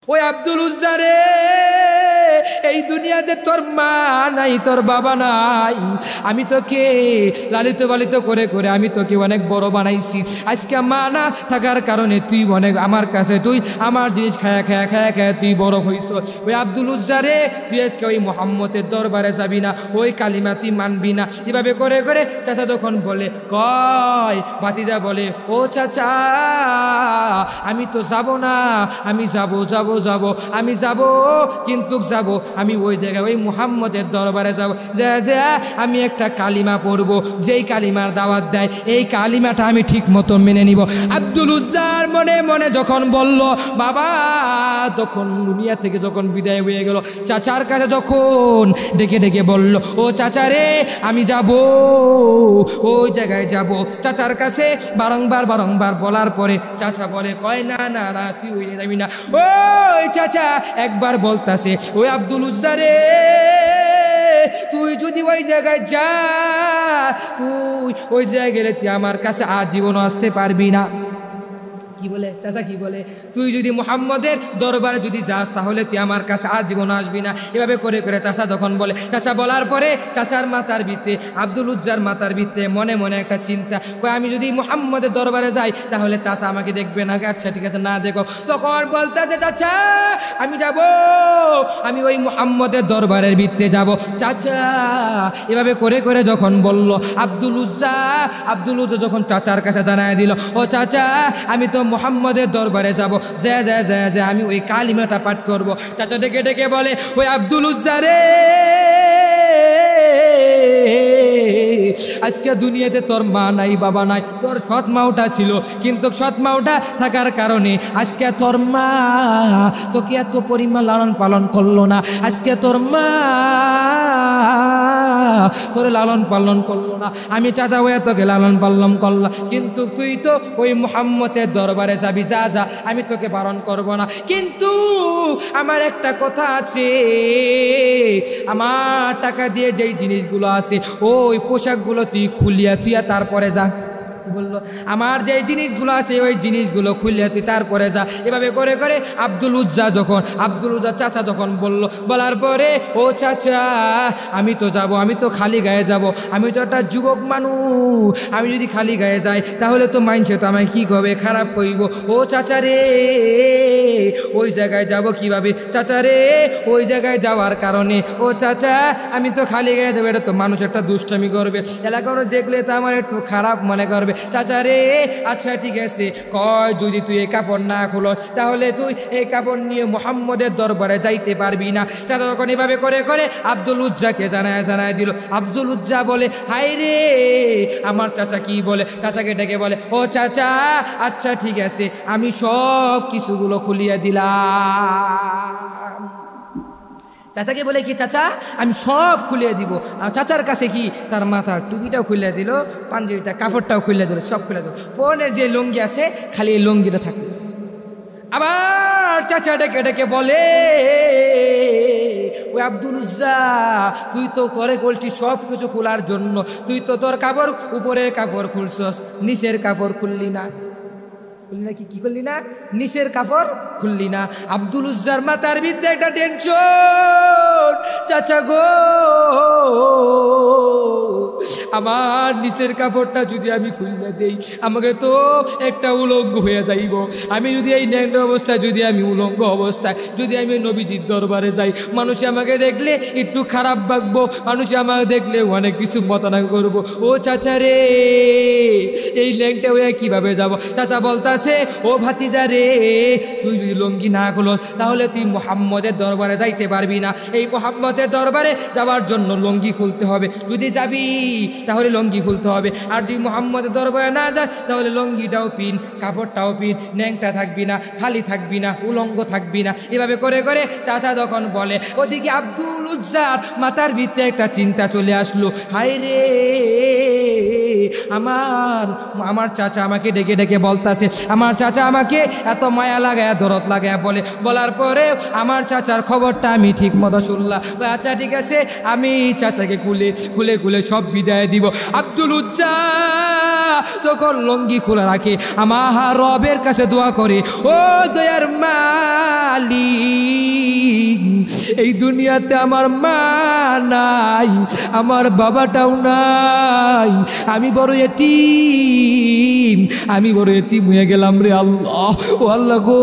ওই আব্দুল উজ্জা রে, এই দুনিয়াতে তোর মা নাই, তোর বাবা নাই, আমি তোকে লালিত পালিত করে করে আমি তোকে অনেক বড় বানাইছি। আজকে মা না থাকার কারণে তুই অনেক আমার কাছে, তুই আমার জিনিস খায়া খায়া খায়া খায়া তুই বড় হইস। ওই আব্দুল উজ্জা রে, তুই আজকে ওই মোহাম্মদের দরবারে যাবি না, ওই কালিমা তুই মানবি না। এভাবে করে করে চাচা তখন বলে, কয় ভাতিজা বলে, ও চাচা আমি তো যাব না, আমি যাব যাব যাব আমি যাব, কিন্তু যাব আমি ওই জায়গায় ওই মুহাম্মদের দরবারে যাব, যে আমি একটা কালিমা পড়বো, যেই কালিমার দাওয়াত দেয় এই কালিমাটা আমি ঠিক মতো মেনে নিব। আব্দুল উজ্জার মনে মনে যখন বলল বাবা, তখন দুনিয়া থেকে যখন বিদায় হয়ে গেল, চাচার কাছে যখন ডেকে ডেকে বলল, ও চাচা রে আমি যাব, ওই জায়গায় যাব। চাচার কাছে বারংবার বারংবার বলার পরে চাচা বলে, কয় না না না তুই ওই যাবি না। ওই চাচা একবার বলতাছে, ওই আব্দুল উজ্জা রে, তুই যদি ওই জায়গায় যা, তুই ওই জায়গায় গেলে তুই আমার কাছে আজীবন আসতে পারবি না। কি বলে চাচা, কি বলে, তুই যদি মুহাম্মদের দরবারে যদি যাস তাহলে তুই আমার কাছে আজীবন আসবি না। এভাবে করে করে চাচা যখন বলে, চাচা বলার পরে চাচার মাথার ভিতরে, আব্দুল উজ্জার মাথার ভিতরে মনে মনে একটা চিন্তা, আমি যদি মুহাম্মদের দরবারে যাই তাহলে চাচা আমাকে দেখবে না। আচ্ছা ঠিক আছে, না দেখো। তখন বলতে যে চাচা আমি যাব, আমি ওই মুহাম্মদের দরবারের ভিতরে যাব। চাচা এভাবে করে করে যখন বলল, আব্দুল উজ্জা যখন চাচার কাছে জানায় দিল, ও চাচা আমি তো মুহাম্মদের দরবারে যাব, যে আমি ওই কালিমাটা পাঠ করব। চাচা ডেকে ডেকে বলে, ওই আব্দুল উজ্জা রে, আজকে দুনিয়াতে তোর মা নাই বাবা নাই, তোর সৎ মাওটা ছিল, কিন্তু সৎ মাওটা থাকার কারণে আজকে তোর মা তোকে এত পরিমাণ লালন পালন করলো না। আজকে তোর মা তোর লালন পালন করলো না, আমি চাচা হয়ে তোকে লালন পালন করলাম, কিন্তু তুই তো ওই মুহাম্মদের দরবারে যাবি, যা যা, আমি তোকে বারণ করব না। কিন্তু আমার একটা কথা আছে, আমার টাকা দিয়ে যেই জিনিসগুলো আছে ওই পোশাকগুলো তুই খুলিয়া থুইয়া তারপরে যা। বললো, আমার যে জিনিসগুলো আছে ওই জিনিসগুলো খুললে তুই তারপরে যা। এভাবে করে করে আব্দুল উজ্জা চাচা যখন বলল, বলার পরে, ও চাচা আমি তো যাব, আমি তো খালি গায়ে যাব, আমি তো একটা যুবক মানুষ, আমি যদি খালি গায়ে যাই তাহলে তো মাইনছে তো আমায় কী করবে, খারাপ করিব। ও চাচা রে ওই জায়গায় যাব কিভাবে, চাচা রে ওই জায়গায় যাওয়ার কারণে, ও চাচা আমি তো খালি গায়ে যাবো, এটা তো মানুষ একটা দুষ্টামি করবে, এলাকার দেখলে তো আমার একটু খারাপ মনে করবে। চাচা রে আচ্ছা ঠিক আছে, কয় যদি তুই এই কাপড় না খুলো তাহলে তুই এই কাপড় নিয়ে মুহাম্মদের দরবারে যাইতে পারবি না। চাচা তখন এভাবে করে করে আব্দুল উজ্জাকে জানায় দিল। আব্দুল উজ্জা বলে, হাই রে আমার চাচা কি বলে, চাচাকে ডেকে বলে, ও চাচা আচ্ছা ঠিক আছে, আমি সব কিছুগুলো খুলিয়ে দিলাম। চাচাকে বলে কি, চাচা আমি সব খুলিয়ে দিব। আর চাচার কাছে কি, তার মাথার টুপিটাও খুলে দিল, পাঞ্জাবিটা কাপড়টাও খুলে দিল, সব খুলে দিল। পরনের যে লুঙ্গি আছে খালি এই লুঙ্গিটা থাকবে। আবার চাচা ডেকে ডেকে বলে, ওই আব্দুল উজ্জা তুই তো তোরে বলছি সব কিছু খোলার জন্য, তুই তো তোর কাপড় উপরের কাপড় খুলছস, নিচের কাপড় খুললি না, কি করলি না, নিচের কাপড় খুললি না। আব্দুল উজ্জার মাথার ভিতরে একটা টেনশন, চাচা গো আমার নিচের কাপড়টা যদি আমি খুলে দেই আমাকে তো একটা উলঙ্গ হয়ে যাইব। আমি যদি এই ন্যাংরা অবস্থায়, যদি আমি উলঙ্গ অবস্থায় যদি আমি নবীজির দরবারে যাই, মানুষে আমাকে দেখলে একটু খারাপ ভাববো, মানুষে আমাকে দেখলে অনেক কিছু মতানা করবো। ও চাচা রে এই ল্যাংটা হয়ে কিভাবে যাব। চাচা বলতাছে, ও ভাতিজা রে তুই যদি লঙ্গি না খুলো তাহলে তুই মুহাম্মদের দরবারে যাইতে পারবি না। এই মুহাম্মদের দরবারে যাওয়ার জন্য লঙ্গি খুলতে হবে, যদি যাবি তাহলে লঙ্গি খুলতে হবে, আর যদি মুহাম্মদের দরবারে না যাস তাহলে লঙ্গিটাও পিন, কাপড়টাও পিন, ন্যাংটা থাকবি না, খালি থাকবি না, উলঙ্গ থাকবি না। এভাবে করে করে চাচা যখন বলে, ওদিকে আব্দুল উজ্জার মাথার ভিতরে একটা চিন্তা চলে আসলো, হায় রে আমার চাচা আমাকে ডেকে ডেকে বলতাছে, আমার চাচা আমাকে এত মায়া লাগায় দরদ লাগায় বলে, বলার পরে আমার চাচার খবরটা আমি ঠিক মতো শুনলাম। আচ্ছা ঠিক আছে, আমি চাচাকে খুলে খুলে সব বিদায় দিব। আব্দুল উজ্জা যখন লঙ্গি খোলা রাখে আমার রবের কাছে দোয়া করে, ও দয়ার মালিক এই দুনিয়াতে আমার মা নাই, আমার বাবাটাও নাই, আমি বড় এতিম, আমি বড় এতিম হয়ে গেলাম রে আল্লাহ। ও আল্লাহ গো,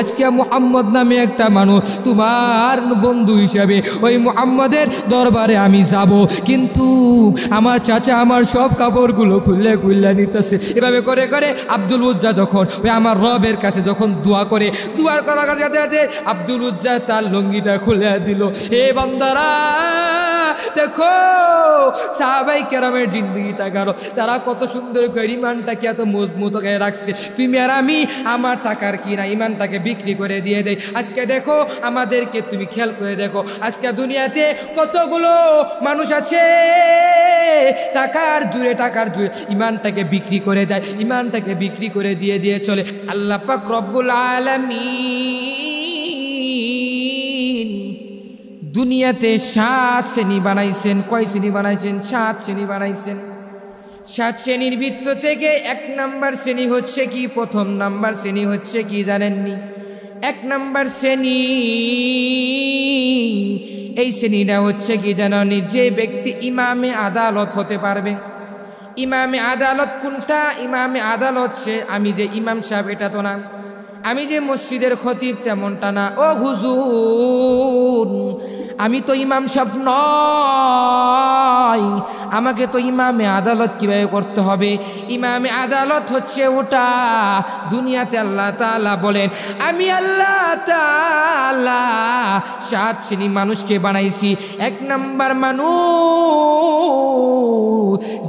আজকে মুহাম্মদ নামে একটা মানুষ তোমার বন্ধু হিসাবে ওই মুহাম্মদের দরবারে আমি যাব, কিন্তু আমার চাচা আমার সব কাপড়গুলো খুললে খুললে নিতেছে। এভাবে করে করে আব্দুল উজ্জা যখন ওই আমার রবের কাছে যখন দোয়া করে, দোয়ার করার সাথে সাথে আব্দুল উজ্জা তার লুঙ্গিটা খুলে দিল। হে বান্দারা দেখো সাহাবাই কেরামের জিন্দগিটা কারো, তারা কত সুন্দর করে ইমানটাকে এত মজবুত করে রাখছে। তুমি আর আমি আমার টাকার কিনা ইমানটাকে বিক্রি করে দিয়ে দেয়। আজকে দেখো আমাদেরকে তুমি খেয়াল করে দেখো, আজকে দুনিয়াতে কতগুলো মানুষ আছে টাকার জুড়ে ইমানটাকে বিক্রি করে দেয়, ইমানটাকে বিক্রি করে দিয়ে দিয়ে চলে। আল্লাহ পাক রব্বুল আলামিন দুনিয়াতে 7 শ্রেণী বানাইছেন। কয় শ্রেণী বানাইছেন? 7 শ্রেণী বানাইছেন। 7 শ্রেণীর ভিতর থেকে 1 নাম্বার শ্রেণী হচ্ছে কি, প্রথম নাম্বার শ্রেণী হচ্ছে কি জানেননি? 1 নাম্বার শ্রেণী, এই শ্রেণীটা হচ্ছে কি জানেননি? যে ব্যক্তি ইমামে আদালত হতে পারবে। ইমামে আদালত কোনটা? ইমামে আদালত হচ্ছে আমি যে ইমাম সাহেব এটা তো না, আমি যে মসজিদের খতিব তেমনটা না। ও হুজুর আমি তো ইমাম সাহেব নয়, আমাকে তো ইমামে আদালত কিভাবে করতে হবে? ইমামে আদালত হচ্ছে ওটা দুনিয়াতে আল্লাহ তাআলা বলেন আমি আল্লাহ তাআলা 7 শ্রেণী মানুষকে বানাইছি। 1 নাম্বার মানুষ,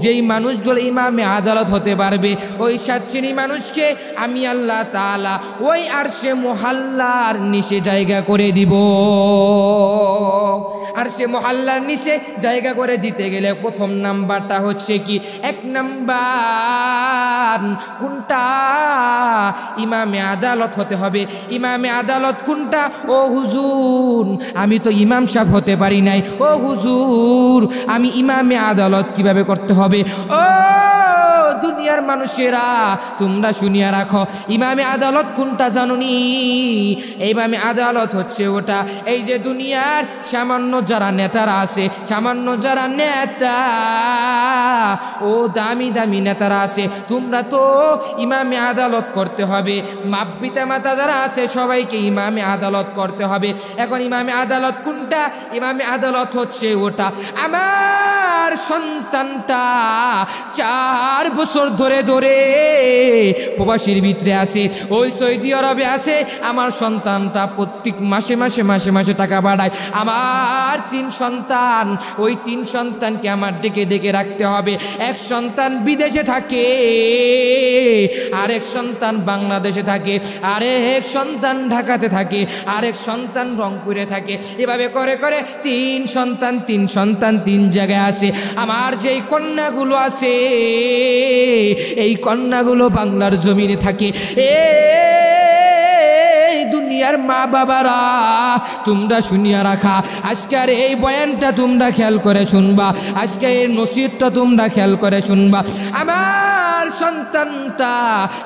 যেই মানুষগুলো ইমামে আদালত হতে পারবে, ওই 7 শ্রেণী মানুষকে আমি আল্লাহ তাআলা ওই আরশে মুহাল্লার নিচে জায়গা করে দিব। আরশে মুহাল্লার নিচে জায়গা করে দিতে গেলে প্রথম নাম্বারটা হচ্ছে কি? 1 নাম্বার কোনটা? ইমামে আদালত হতে হবে। ইমামে আদালত কোনটা? ও হুজুর আমি তো ইমাম সাহেব হতে পারি নাই। ও হুজুর আমি ইমামে আদালত কিভাবে করতে হবে? ও দুনিয়ার মানুষেরা তোমরা শুনিয়া রাখো, ইমামে আদালত কোনটা জানুনি? ইমামে আদালত হচ্ছে ওটা, এই যে দুনিয়ার সামান্য যারা নেতারা আছে, সামান্য যারা নেতা ও দামি দামি নেতারা আছে, তোমরা তো ইমামে আদালত করতে হবে। বাপ পিতা মাতা যারা আছে সবাইকে ইমামে আদালত করতে হবে। এখন ইমামে আদালত কোনটা? ইমামে আদালত হচ্ছে ওটা আমার সন্তানটা 4 বছর ধরে ধরে প্রবাসীর ভিতরে আছে, ওই সৌদি আরবে আছে, আমার সন্তানটা প্রত্যেক মাসে মাসে মাসে মাসে টাকা পাঠায়। আমার 3 সন্তান, ওই 3 সন্তানকে আমার ডেকে ডেকে রাখতে হবে। 1 সন্তান বিদেশে থাকে, আরেক সন্তান বাংলাদেশে থাকে, আরেক সন্তান ঢাকাতে থাকে, আরেক সন্তান রংপুরে থাকে। এভাবে করে করে 3 সন্তান 3 জায়গায় আছে। আমার যেই কন্যাগুলো আছে এই কন্যাগুলো বাংলার জমিনে থাকে। দুনিয়ার মা বাবারা তোমরা শুনিয়া রাখা, আজকের এই বয়ানটা তোমরা খেয়াল করে শুনবা, আজকে এই নসিহতটা তোমরা খেয়াল করে শুনবা। আমার সন্তানটা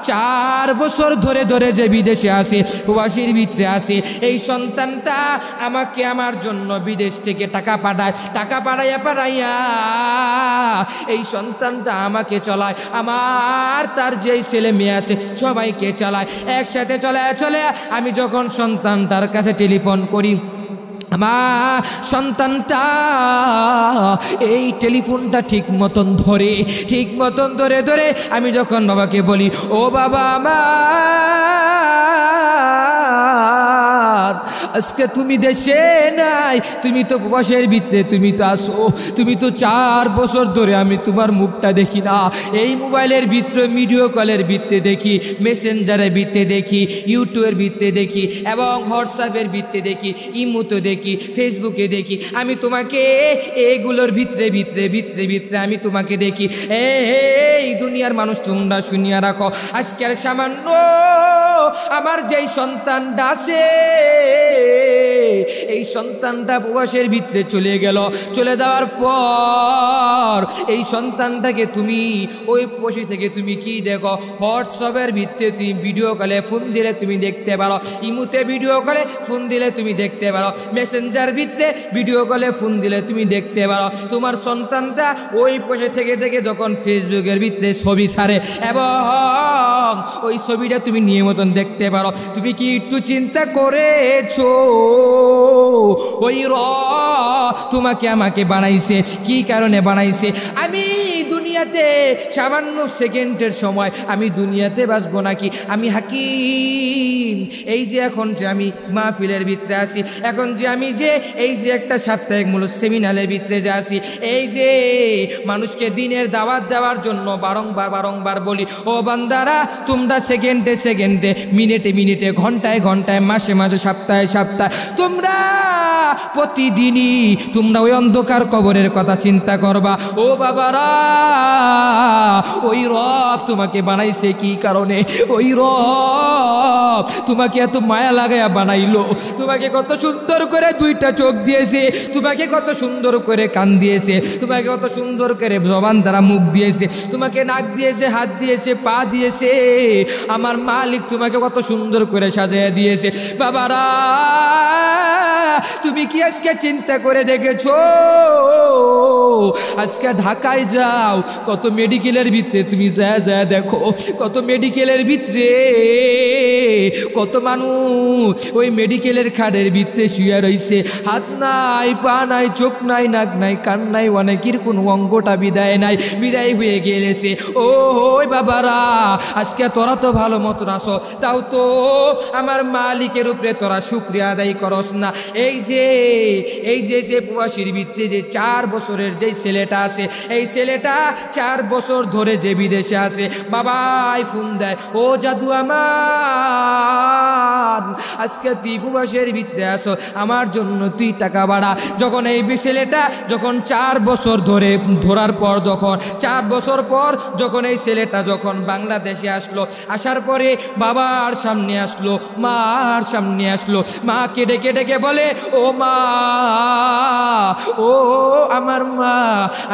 4 বছর ধরে ধরে যে বিদেশে আছে, প্রবাসীর ভিতরে আছে, এই সন্তানটা আমাকে আমার জন্য বিদেশ থেকে টাকা পাঠায়, টাকা পাঠাইয়া এই সন্তানটা আমাকে চলায়, আমার তার যেই ছেলে মেয়ে আছে সবাইকে চালায়, একসাথে চলে। আমি যখন সন্তানটার কাছে টেলিফোন করি, আমার সন্তানটা এই টেলিফোনটা ঠিক মতন ধরে আমি যখন বাবাকে বলি, ও বাবা আমার আজকে তুমি দেশে নাই, তুমি তো বসের ভিতরে, তুমি তো আসো, তুমি তো 4 বছর ধরে আমি তোমার মুখটা দেখি না। এই মোবাইলের ভিতরে ভিডিও কলের ভিতরে দেখি, মেসেঞ্জারের ভিতরে দেখি, ইউটিউবের ভিতরে দেখি এবং হোয়াটসঅ্যাপের ভিতরে দেখি, ইমোতে দেখি, ফেসবুকে দেখি, আমি তোমাকে এইগুলোর ভিতরে আমি তোমাকে দেখি। এই দুনিয়ার মানুষ তোমরা শুনিয়া রাখো, আজকের সামান্য আমার যেই সন্তানটা আছে এই সন্তানটা প্রবাসের ভিতরে চলে গেল। চলে যাওয়ার পর এই সন্তানটাকে তুমি ওই প্রবাসী থেকে তুমি কি দেখো, হোয়াটসঅ্যাপের ভিতরে তুমি ভিডিও কলে ফোন দিলে তুমি দেখতে পারো, ইমুতে ভিডিও কলে ফোন দিলে তুমি দেখতে পারো, মেসেঞ্জার ভিতরে ভিডিও কলে ফোন দিলে তুমি দেখতে পারো। তোমার সন্তানটা ওই প্রবাসী থেকে যখন ফেসবুকের ভিতরে ছবি ছাড়ে এবং ওই ছবিটা তুমি নিয়মিত দেখতে পারো। তুমি কি একটু চিন্তা করেছো ওই তোমাকে আমাকে বানাইছে কি কারণে বানাইছে? আমি দুনিয়াতে সামান্য সেকেন্ডের সময় আমি দুনিয়াতে বাঁচবো নাকি? আমি হাকিম, এই যে এখন যে আমি মাহফিলের ভিতরে আসি, এখন যে আমি যে এই যে একটা সাপ্তাহিক মূল সেমিনারের ভিতরে যে আসি, এই যে মানুষকে দিনের দাওয়াত দেওয়ার জন্য বারংবার বলি, ও বান্দারা তোমরা সেকেন্ডে সেকেন্ডে, মিনিটে মিনিটে, ঘন্টায় ঘন্টায়, মাসে মাসে, সপ্তাহে সপ্তাহে, তোমরা প্রতিদিনই তোমরা ওই অন্ধকার কবরের কথা চিন্তা করবা। ও বাবারা, ওই রব তোমাকে বানাইছে কি কারণে? ওই রব তোমাকে এত মায়া লাগায়া বানাইলো, তোমাকে কত সুন্দর করে দুইটা চোখ দিয়েছে, তোমাকে কত সুন্দর করে কান দিয়েছে, তোমাকে কত সুন্দর করে জবান দ্বারা মুখ দিয়েছে, তোমাকে নাক দিয়েছে, হাত দিয়েছে, পা দিয়েছে। আমার মালিক তোমাকে কত সুন্দর করে সাজিয়ে দিয়েছে। বাবারা, তুমি কি আজকে চিন্তা করে দেখেছো? আজকে ঢাকায় যাও, কত মেডিকেলের ভিতরে তুমি যা দেখো, কত মেডিকেলের ভিতরে কত মানুষ ওই মেডিকেলের খাটের ভিতরে শুয়ে রয়েছে, হাত নাই, পা নাই, চোখ নাই, নাক নাই, কান নাই, অনেকের কোনো অঙ্গটা বিদায় হয়ে গেলেছে। ও বাবারা, আজকে তোরা তো ভালো মতন আসো, তাও তো আমার মালিকের উপরে তোরা শুকরিয়া আদায় করস না। এই যে প্রবাসীর ভিতরে যে 4 বছরের যে ছেলেটা আছে, এই ছেলেটা 4 বছর ধরে যে বিদেশে আছে, বাবাই ফোন দেয়, ও জাদু আমার, আজকে তুই প্রবাসের ভিতরে আসো, আমার জন্য তুই টাকা বাড়া। যখন এই ছেলেটা যখন 4 বছর ধরার পর, যখন 4 বছর পর যখন এই ছেলেটা যখন বাংলাদেশে আসলো, আসার পরে বাবার সামনে আসলো, মার সামনে আসলো, মা কেটে ডেকে বলে, ও মা, ও আমার মা,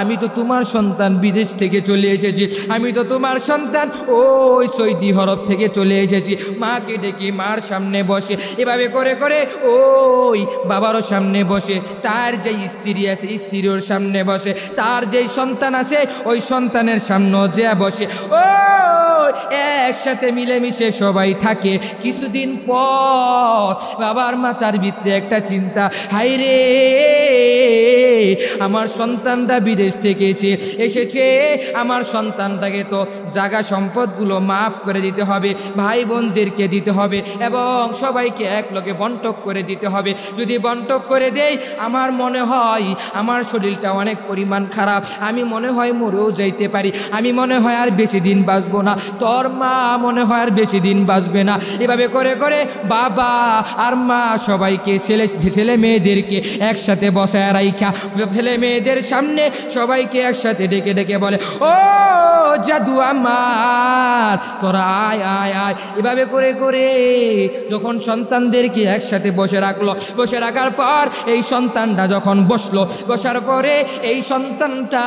আমি তো তোমার সন্তান, বিদেশ থেকে চলে এসেছি, আমি তো তোমার সন্তান, ওই সৌদি আরব থেকে চলে এসেছি। মাকে ডেকে মার সামনে বসে, এভাবে করে করে ওই বাবারও সামনে বসে, তার যে স্ত্রী আছে স্ত্রীর সামনে বসে, তার যেই সন্তান আছে ওই সন্তানের সামনে যে বসে, ও একসাথে মিলেমিশে সবাই থাকে। কিছুদিন পর বাবার মাথার ভিতরে একটা চিন্তা, হায়রে আমার সন্তানটা বিদেশ থেকে এসেছে, আমার সন্তানটাকে তো জায়গা সম্পদগুলো মাফ করে দিতে হবে, ভাই বোনদেরকে দিতে হবে এবং সবাইকে এক লগে বন্টক করে দিতে হবে। যদি বন্টক করে দেই, আমার মনে হয় আমার শরীরটা অনেক পরিমাণ খারাপ, আমি মনে হয় মরেও যাইতে পারি, আমি মনে হয় আর বেশি দিন বাঁচবো না, তোর মা মনে হয় আর বেশি দিন বাঁচবে না। এভাবে করে করে বাবা আর মা সবাইকে ছেলে মেয়েদেরকে একসাথে বসায় রাইখা, ছেলে মেয়েদের সামনে সবাইকে একসাথে ডেকে বলে, ও জাদু আমার, তোরা আয় আয় আয়। এভাবে করে করে যখন সন্তানদেরকে একসাথে বসে রাখলো, বসে রাখার পর এই সন্তানটা যখন বসলো, বসার পরে এই সন্তানটা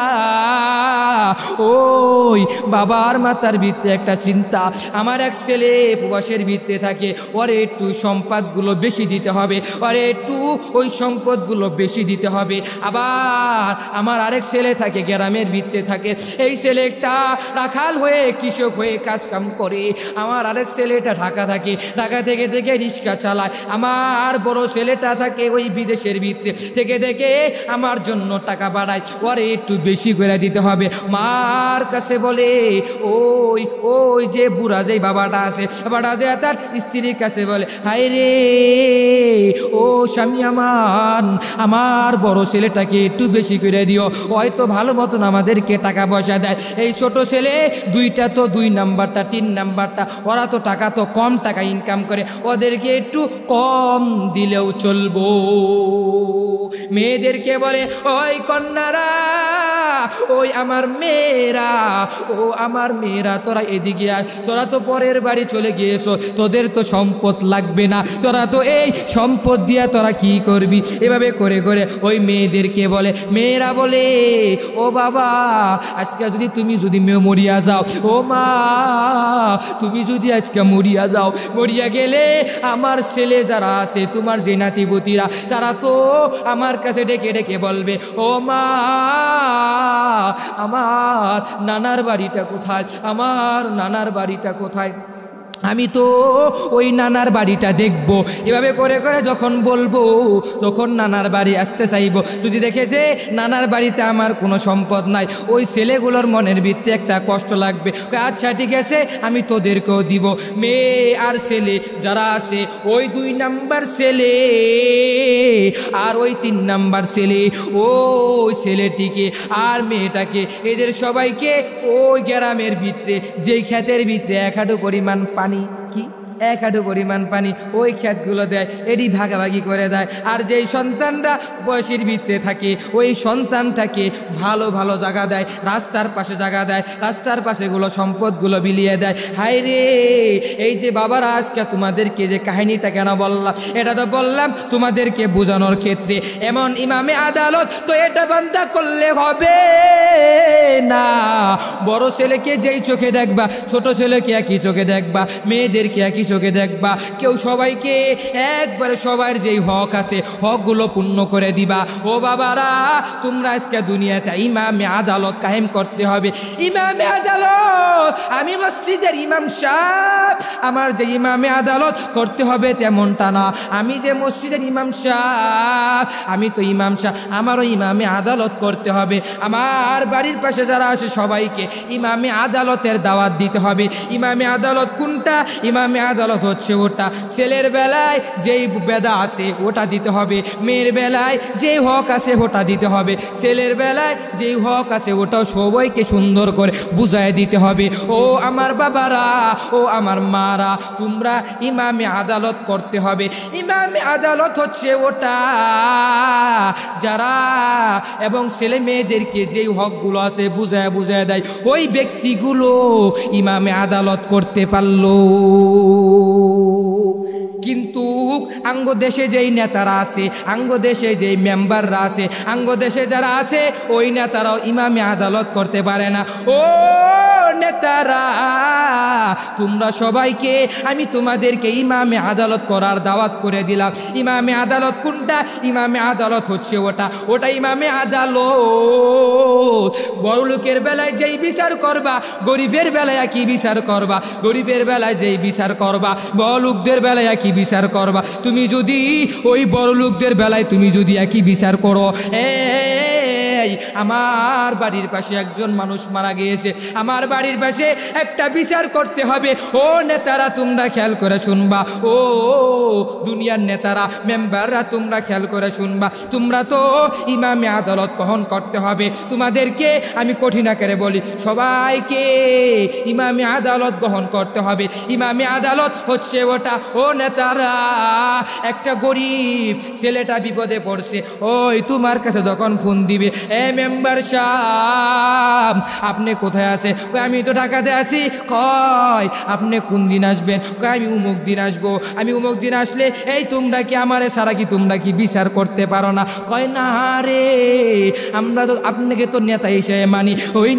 ওই বাবার মাথার ভিতরে একটা চিন্তা, আমার এক ছেলে প্রবাসের ভিতরে থাকে, ওরে একটু সম্পদগুলো বেশি দিতে হবে, ওরে একটু ওই সম্পদগুলো বেশি দিতে হবে। আবার আমার আরেক ছেলে থাকে গ্রামের ভিতরে থাকে, এই ছেলেটা রাখাল হয়ে কৃষক হয়ে কাজ কাম করে, আমার আরেক ছেলেটা ঢাকা থাকে, ঢাকা থেকে রিক্সা চালায়, আমার বড় ছেলেটা থাকে ওই বিদেশের ভিতরে থেকে আমার জন্য টাকা বাড়ায়, ওরে একটু বেশি করে দিতে হবে। মার কাছে বলে, ওই যে বুড়া যে বাবাটা আছে, বাবাটা যে তার স্ত্রীর কাছে বলে, হায় রে ও স্বামী আমার বড় ছেলেটাকে একটু বেশি করে দিও, হয়তো ভালো মতন আমাদেরকে টাকা পয়সা দেয়, এই ছোট ছেলে দুইটা তো 2 নাম্বারটা 3 নাম্বারটা, ওরা তো টাকা তো কম টাকা ইনকাম করে, ওদেরকে একটু কম দিলেও চলবো। মেয়েদেরকে বলে, ওই কন্যারা, ওই আমার মেয়েরা, ও আমার মেয়েরা, তোরা এদিকে আয়, তোরা তো পরের বাড়ি চলে গিয়েছো, তোদের তো সম্পদ লাগবে না, তোরা তো এই সম্পদ দিয়া তোরা কি করবি। এভাবে করে করে ওই মেয়েদেরকে বলে, মেয়েরা বলে ও বাবা আজকে যদি তুমি যদি মরিয়া যাও, ও মা তুমি যদি আজকে মরিয়া যাও, মরিয়া গেলে আমার ছেলে যারা আছে তোমার যে নাতিপুতিরা তারা তো আমার কাছে ডেকে ডেকে বলবে, ও মা আমার নানার বাড়িটা কোথায়, আমার নানার বাড়িটা কোথায়, আমি তো ওই নানার বাড়িটা দেখব। এভাবে করে করে যখন বলবো তখন নানার বাড়ি আসতে চাইব। যদি দেখে যে নানার বাড়িতে আমার কোনো সম্পদ নাই, ওই ছেলেগুলোর মনের ভিত্তি একটা কষ্ট লাগবে। আচ্ছা ঠিক আছে আমি তোদেরকেও দিব। মেয়ে আর ছেলে যারা আছে, ওই 2 নাম্বার ছেলে আর ওই 3 নাম্বার ছেলে, ওই ছেলেটিকে আর মেয়েটাকে এদের সবাইকে ওই গ্রামের ভিতরে যেই ক্ষেতের ভিতরে 1 হাঁটু পরিমাণ পানি, কি 1 হাঁটু পরিমাণ পানি ওই ক্ষেতগুলো দেয়, এটি ভাগাভাগি করে দেয়। আর যেই সন্তানরা বয়সের ভিতরে থাকে ওই সন্তানটাকে ভালো ভালো জায়গা দেয়, রাস্তার পাশে জায়গা দেয়, রাস্তার পাশেগুলো সম্পদগুলো বিলিয়ে দেয়। হায় রে, এই যে বাবারা আজকে তোমাদেরকে যে কাহিনীটা কেন বললাম, এটা তো বললাম তোমাদেরকে বোঝানোর ক্ষেত্রে। এমন ইমামে আদালত তো এটা বান্দা করলে হবে না। বড় ছেলেকে যেই চোখে দেখবা, ছোট ছেলেকে একই চোখে দেখবা, মেয়েদেরকে একই চোখে দেখবা। কেউ সবাইকে একবারে সবার যেই হক আছে হকগুলো পূর্ণ করে দিবা। ও বাবারা তোমরা আজকে দুনিয়াতে ইমামে আদালত কায়েম করতে হবে। ইমামে আদালত আমি মসজিদের ইমাম সাহেব, আমার যে ইমামে আদালত করতে হবে তেমনটা না। আমি যে মসজিদের ইমাম সাহেব, আমি তো ইমাম সাহেব, আমারও ইমামে আদালত করতে হবে। আমার বাড়ির পাশে যারা আসে সবাইকে ইমামে আদালতের দাওয়াত দিতে হবে। ইমামে আদালত কোনটা? ইমামে আদালত হচ্ছে ওটা ছেলের বেলায় যেই বেদা আছে ওটা দিতে হবে, মেয়ের বেলায় যেই হক আছে ওটা দিতে হবে, ছেলের বেলায় যেই হক আছে ওটাও সবাইকে সুন্দর করে বুঝায় দিতে হবে। ও আমার বাবারা, ও আমার মারা, তোমরা ইমামে আদালত করতে হবে। ইমামে আদালত হচ্ছে ওটা যারা এবং ছেলে মেয়েদেরকে যেই হকগুলো আছে বুঝায় বুঝায় দেয়, ওই ব্যক্তিগুলো ইমামে আদালত করতে পারলো। কিন্তু আঙ্গ দেশে যেই নেতারা আছে, আঙ্গ দেশে যেই মেম্বাররা আছে, আঙ্গ দেশে যারা আছে ওই নেতারাও ইমামে আদালত করতে পারে না। ও নেতারা, তোমরা সবাইকে আমি তোমাদেরকে ইমামে আদালত করার দাওয়াত করে দিলাম। ইমামে আদালত কোনটা? ইমামে আদালত হচ্ছে ওটা, ওটা ইমামে আদালত। বড় লোকের বেলায় যেই বিচার করবা, গরিবের বেলায় একই বিচার করবা, গরিবের বেলায় যেই বিচার করবা, বড় লোকদের বেলায় একই বিচার করবা। তুমি যদি ওই বড় লোকদের বেলায় তুমি যদি একই বিচার করো, এই আমার বাড়ির পাশে একজন মানুষ মারা গিয়েছে, আমার বাড়ির পাশে একটা বিচার করতে হবে। ও নেতারা তোমরা খেয়াল করে শুনবা, ও দুনিয়ার নেতারা মেম্বাররা তোমরা খেয়াল করে শুনবা। তোমরা তো ইমামে আদালত গ্রহণ করতে হবে। তোমাদেরকে আমি কঠিন আকারে বলি, সবাইকে ইমামে আদালত গ্রহণ করতে হবে। ইমামে আদালত হচ্ছে ওটা, ও নেতারা, একটা গরিব ছেলেটা বিপদে পড়ছে, ওই তোমার কাছে যখন ফোন দিবে, এ মেম্বার সাহেব আপনি কোথায় আছে? আমি তো ঢাকাতে আছি। কয় আপনি কোন দিন আসবেন? কয় আমি উমুক দিন আসবো। আমি উমুক দিন আসলে এই তোমরা কি আমারে সারা কি তোমরা কি বিচার করতে পারো না? কয় না রে, আমরা তো আপনাকে তো নেতা হিসেবে মানি। ওই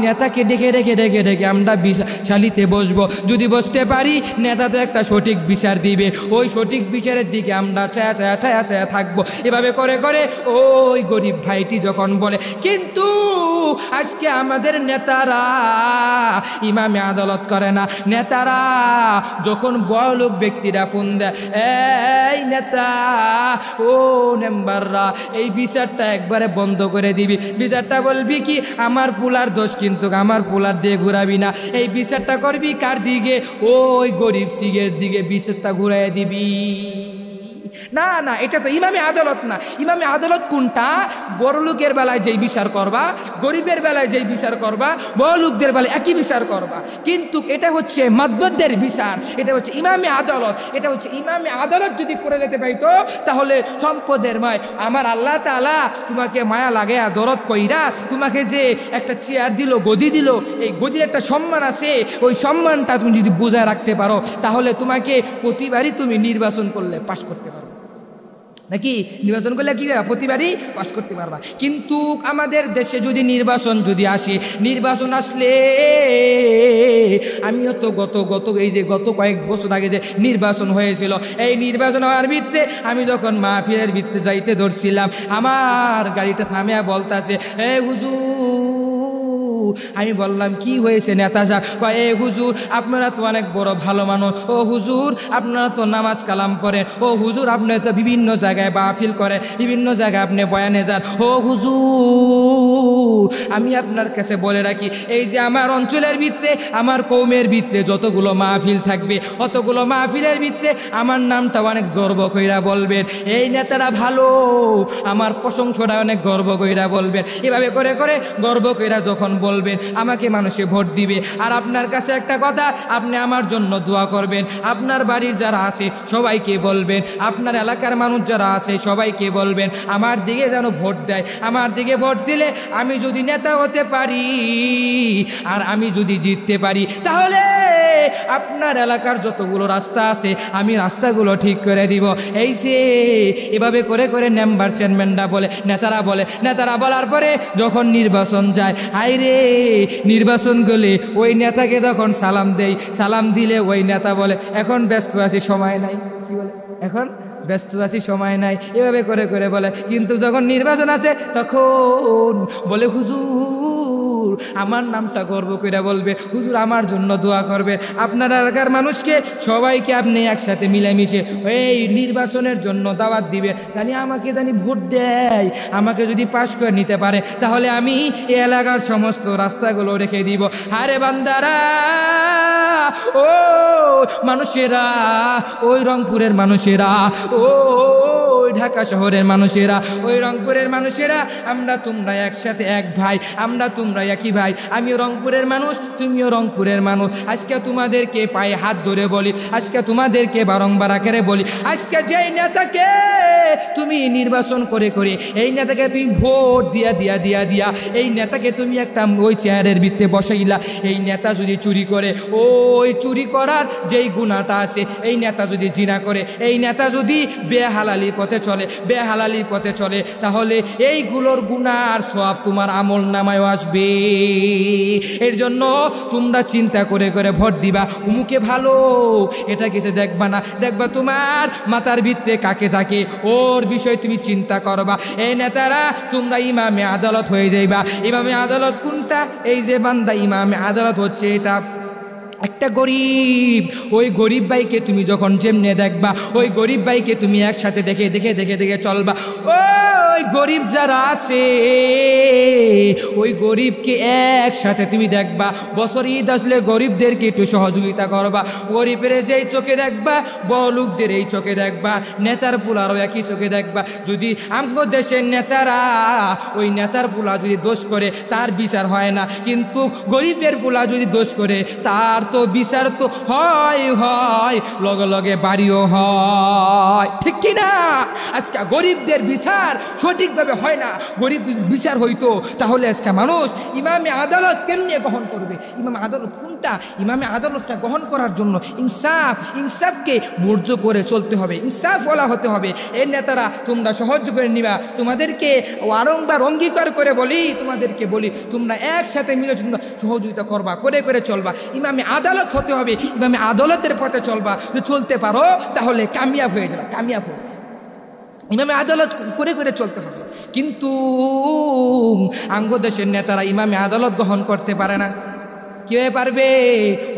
নেতাকে ডেকে ডেকে ডেকে ডেকে আমরা বিচার চালিতে বসবো। যদি বসতে পারি নেতা তো একটা সঠিক বিচার দিবে, ওই সঠিক বিচারের দিকে আমরা ছায়া ছায়া ছায়া ছায়া থাকবো। এভাবে করে করে ওই গরিব ভাইটি যখন বলে, কিন্তু আজকে আমাদের নেতারা ইমামে আদালত করে না। নেতারা যখন বড়লোক ব্যক্তিরা ফোন দেয়, এই নেতা, ও মেম্বাররা এই বিচারটা একবারে বন্ধ করে দিবি। বিচারটা বলবি কি আমার পোলার দোষ, কিন্তু আমার পোলার দিয়ে ঘুরাবি না। এই বিচারটা করবি কার দিকে? ওই গরিব সিগের দিকে বিচারটা ঘুরাই দিবি। না না, এটা তো ইমামে আদালত না। ইমামে আদালত কোনটা? বড় লোকের বেলায় যেই বিচার করবা, গরিবের বেলায় যেই বিচার করবা, বড় লোকদের বেলায় একই বিচার করবা। কিন্তু এটা হচ্ছে মাতবরদের বিচার, এটা হচ্ছে ইমামে আদালত। এটা হচ্ছে ইমামে আদালত যদি করে যেতে পাইতো তাহলে সম্পদের মায় আমার আল্লাহ তাআলা তোমাকে মায়া লাগে দরদ কইরা তোমাকে যে একটা চেয়ার দিল, গদি দিল, এই গদির একটা সম্মান আছে, ওই সম্মানটা তুমি যদি বজায় রাখতে পারো তাহলে তোমাকে প্রতিবারই তুমি নির্বাচন করলে পাশ করতে পারো। নাকি নির্বাচন করলে কি প্রতিবারই পাশ করতে পারবা। কিন্তু আমাদের দেশে যদি নির্বাচন যদি আসে, নির্বাচন আসলে আমিও তো গত কয়েক বছর আগে যে নির্বাচন হয়েছিল, এই নির্বাচন হওয়ার ভিত্তিতে আমি যখন মাহফিলের ভিত্তিতে যাইতে ধরছিলাম, আমার গাড়িটা থামিয়া বলতাছে, এ হুজুর। আমি বললাম কি হয়েছে নেতা সাহেব? এ হুজুর আপনারা তো অনেক বড় ভালো মানুষ, ও হুজুর আপনারা তো নামাজ কালাম করেন, ও হুজুর আপনি তো বিভিন্ন জায়গায় মাহফিল করেন, বিভিন্ন জায়গায় আপনি বয়ানে যান, ও হুজুর আমি আপনার কাছে বলে রাখি, এই যে আমার অঞ্চলের ভিতরে, আমার কৌমের ভিতরে যতগুলো মাহফিল থাকবে, অতগুলো মাহফিলের ভিতরে আমার নামটা অনেক গর্ব কইরা বলবেন, এই নেতারা ভালো, আমার প্রশংসাটা অনেক গর্ব কইরা বলবেন। এভাবে করে করে গর্ব কইরা যখন বলবেন আমাকে মানুষে ভোট দিবে। আর আপনার কাছে একটা কথা, আপনি আমার জন্য দোয়া করবেন, আপনার বাড়ির যারা আছে সবাইকে বলবেন, আপনার এলাকার মানুষ যারা আছে সবাইকে বলবেন আমার দিকে যেন ভোট দেয়। আমার দিকে ভোট দিলে আমি যদি নেতা হতে পারি আর আমি যদি জিততে পারি তাহলে আপনার এলাকার যতগুলো রাস্তা আছে আমি রাস্তাগুলো ঠিক করে দিব। এই যে এভাবে করে করে মেম্বার চেয়ারম্যানরা বলে, নেতারা বলার পরে যখন নির্বাচন যায়, হাই রে নির্বাচন গেলে ওই নেতাকে যখন সালাম দেই, সালাম দিলে ওই নেতা বলে এখন ব্যস্ত আছি সময় নাই, কি বলে এখন ব্যস্ত আছি সময় নাই, এভাবে করে করে বলে। কিন্তু যখন নির্বাচন আছে তখন বলে হুজুর আমার নামটা গর্ব করে বলবে, হুজুর আমার জন্য দোয়া করবে। আপনার এলাকার মানুষকে সবাইকে আপনি একসাথে মিলেমিশে এই নির্বাচনের জন্য দাওয়াত দিবে, আমাকে ভোট দেয়, আমাকে যদি পাশ করে নিতে পারে তাহলে আমি এই এলাকার সমস্ত রাস্তাগুলো রেখে দিব। আরে বান্দারা, ও মানুষেরা, ওই রংপুরের মানুষেরা, ও ঢাকা শহরের মানুষেরা, ওই রংপুরের মানুষেরা, আমরা তোমরা একসাথে এক ভাই, আমরা তোমরা একই ভাই। আমিও রংপুরের মানুষ, তুমিও রংপুরের মানুষ। আজকে তোমাদেরকে পায়ে হাত ধরে বলি, আজকে তোমাদেরকে বারংবার আকারে বলি, আজকে যেই নেতাকে তুমি নির্বাচন করে করে এই নেতাকে তুমি ভোট দিয়া এই নেতাকে তুমি একটা ওই চেয়ারের ভিত্তে বসাইলা, এই নেতা যদি চুরি করে, ওই চুরি করার যেই গুণাটা আছে, এই নেতা যদি জিনা করে, এই নেতা যদি বেহালালির পথে চলে তাহলে এইগুলোর গুনার সওয়াব তোমার আমল নামায় আসবে। এর জন্য তোমরা চিন্তা করে করে ভোট দিবা, উমুকে ভালো এটা কিছু দেখবা না, দেখবা তোমার মাথার ভিতরে কাকে যাকে ওর বিষয় তুমি চিন্তা করবা। এই নেতারা তোমরা ইমামে আদালত হয়ে যাইবা। ইমামে আদালত কোনটা? এই যে বান্দা ইমামে আদালত হচ্ছে এটা একটা গরিব, ওই গরিব ভাইকে তুমি যখন যেমনে দেখবা, ওই গরিব ভাইকে তুমি একসাথে দেখে দেখে দেখে দেখে চলবা। ওই গরিব যারা আছে ওই গরিবকে একসাথে তুমি দেখবা। বছর ঈদ আসলে গরিবদেরকে একটু সহযোগিতা করবা। গরিবের যেই চোখে দেখবা, বড় লোকদের এই চোখে দেখবা, নেতার পুলারও একই চোখে দেখবা। যদি আমগো দেশের নেতারা ওই নেতার পুলা যদি দোষ করে তার বিচার হয় না, কিন্তু গরিবের পুলা যদি দোষ করে তার তো বিচার তো হয় লগে লগে বাড়িও হয়, ঠিক কি না? আজকে গরিবদের বিচার সঠিকভাবে হয় না। গরিব বিচার হইতো তাহলে আজকে মানুষ ইমামে আদালত কেমনে গ্রহণ করবে? ইমামে আদালত কোনটা? ইমামে আদালতটা গ্রহণ করার জন্য ইনসাফকে বর্জ্য করে চলতে হবে, ইনসাফ ওয়ালা হতে হবে। এই নেতারা তোমরা সাহায্য করে নিবা। তোমাদেরকে বারংবার অঙ্গীকার করে তোমাদেরকে বলি তোমরা একসাথে মিলে সহযোগিতা করবা, করে করে চলবা। ইমামে আদালত হতে হবে, ইমামে আদালতের পথে চলবা। যদি চলতে পারো তাহলে কামিয়াব হয়ে যাবে, কামিয়াব হবে। ইমামে আদালত করে করে চলতে হবে। কিন্তু আঙ্গ দেশের নেতারা ইমামে আদালত গ্রহণ করতে পারে না। কীভাবে পারবে?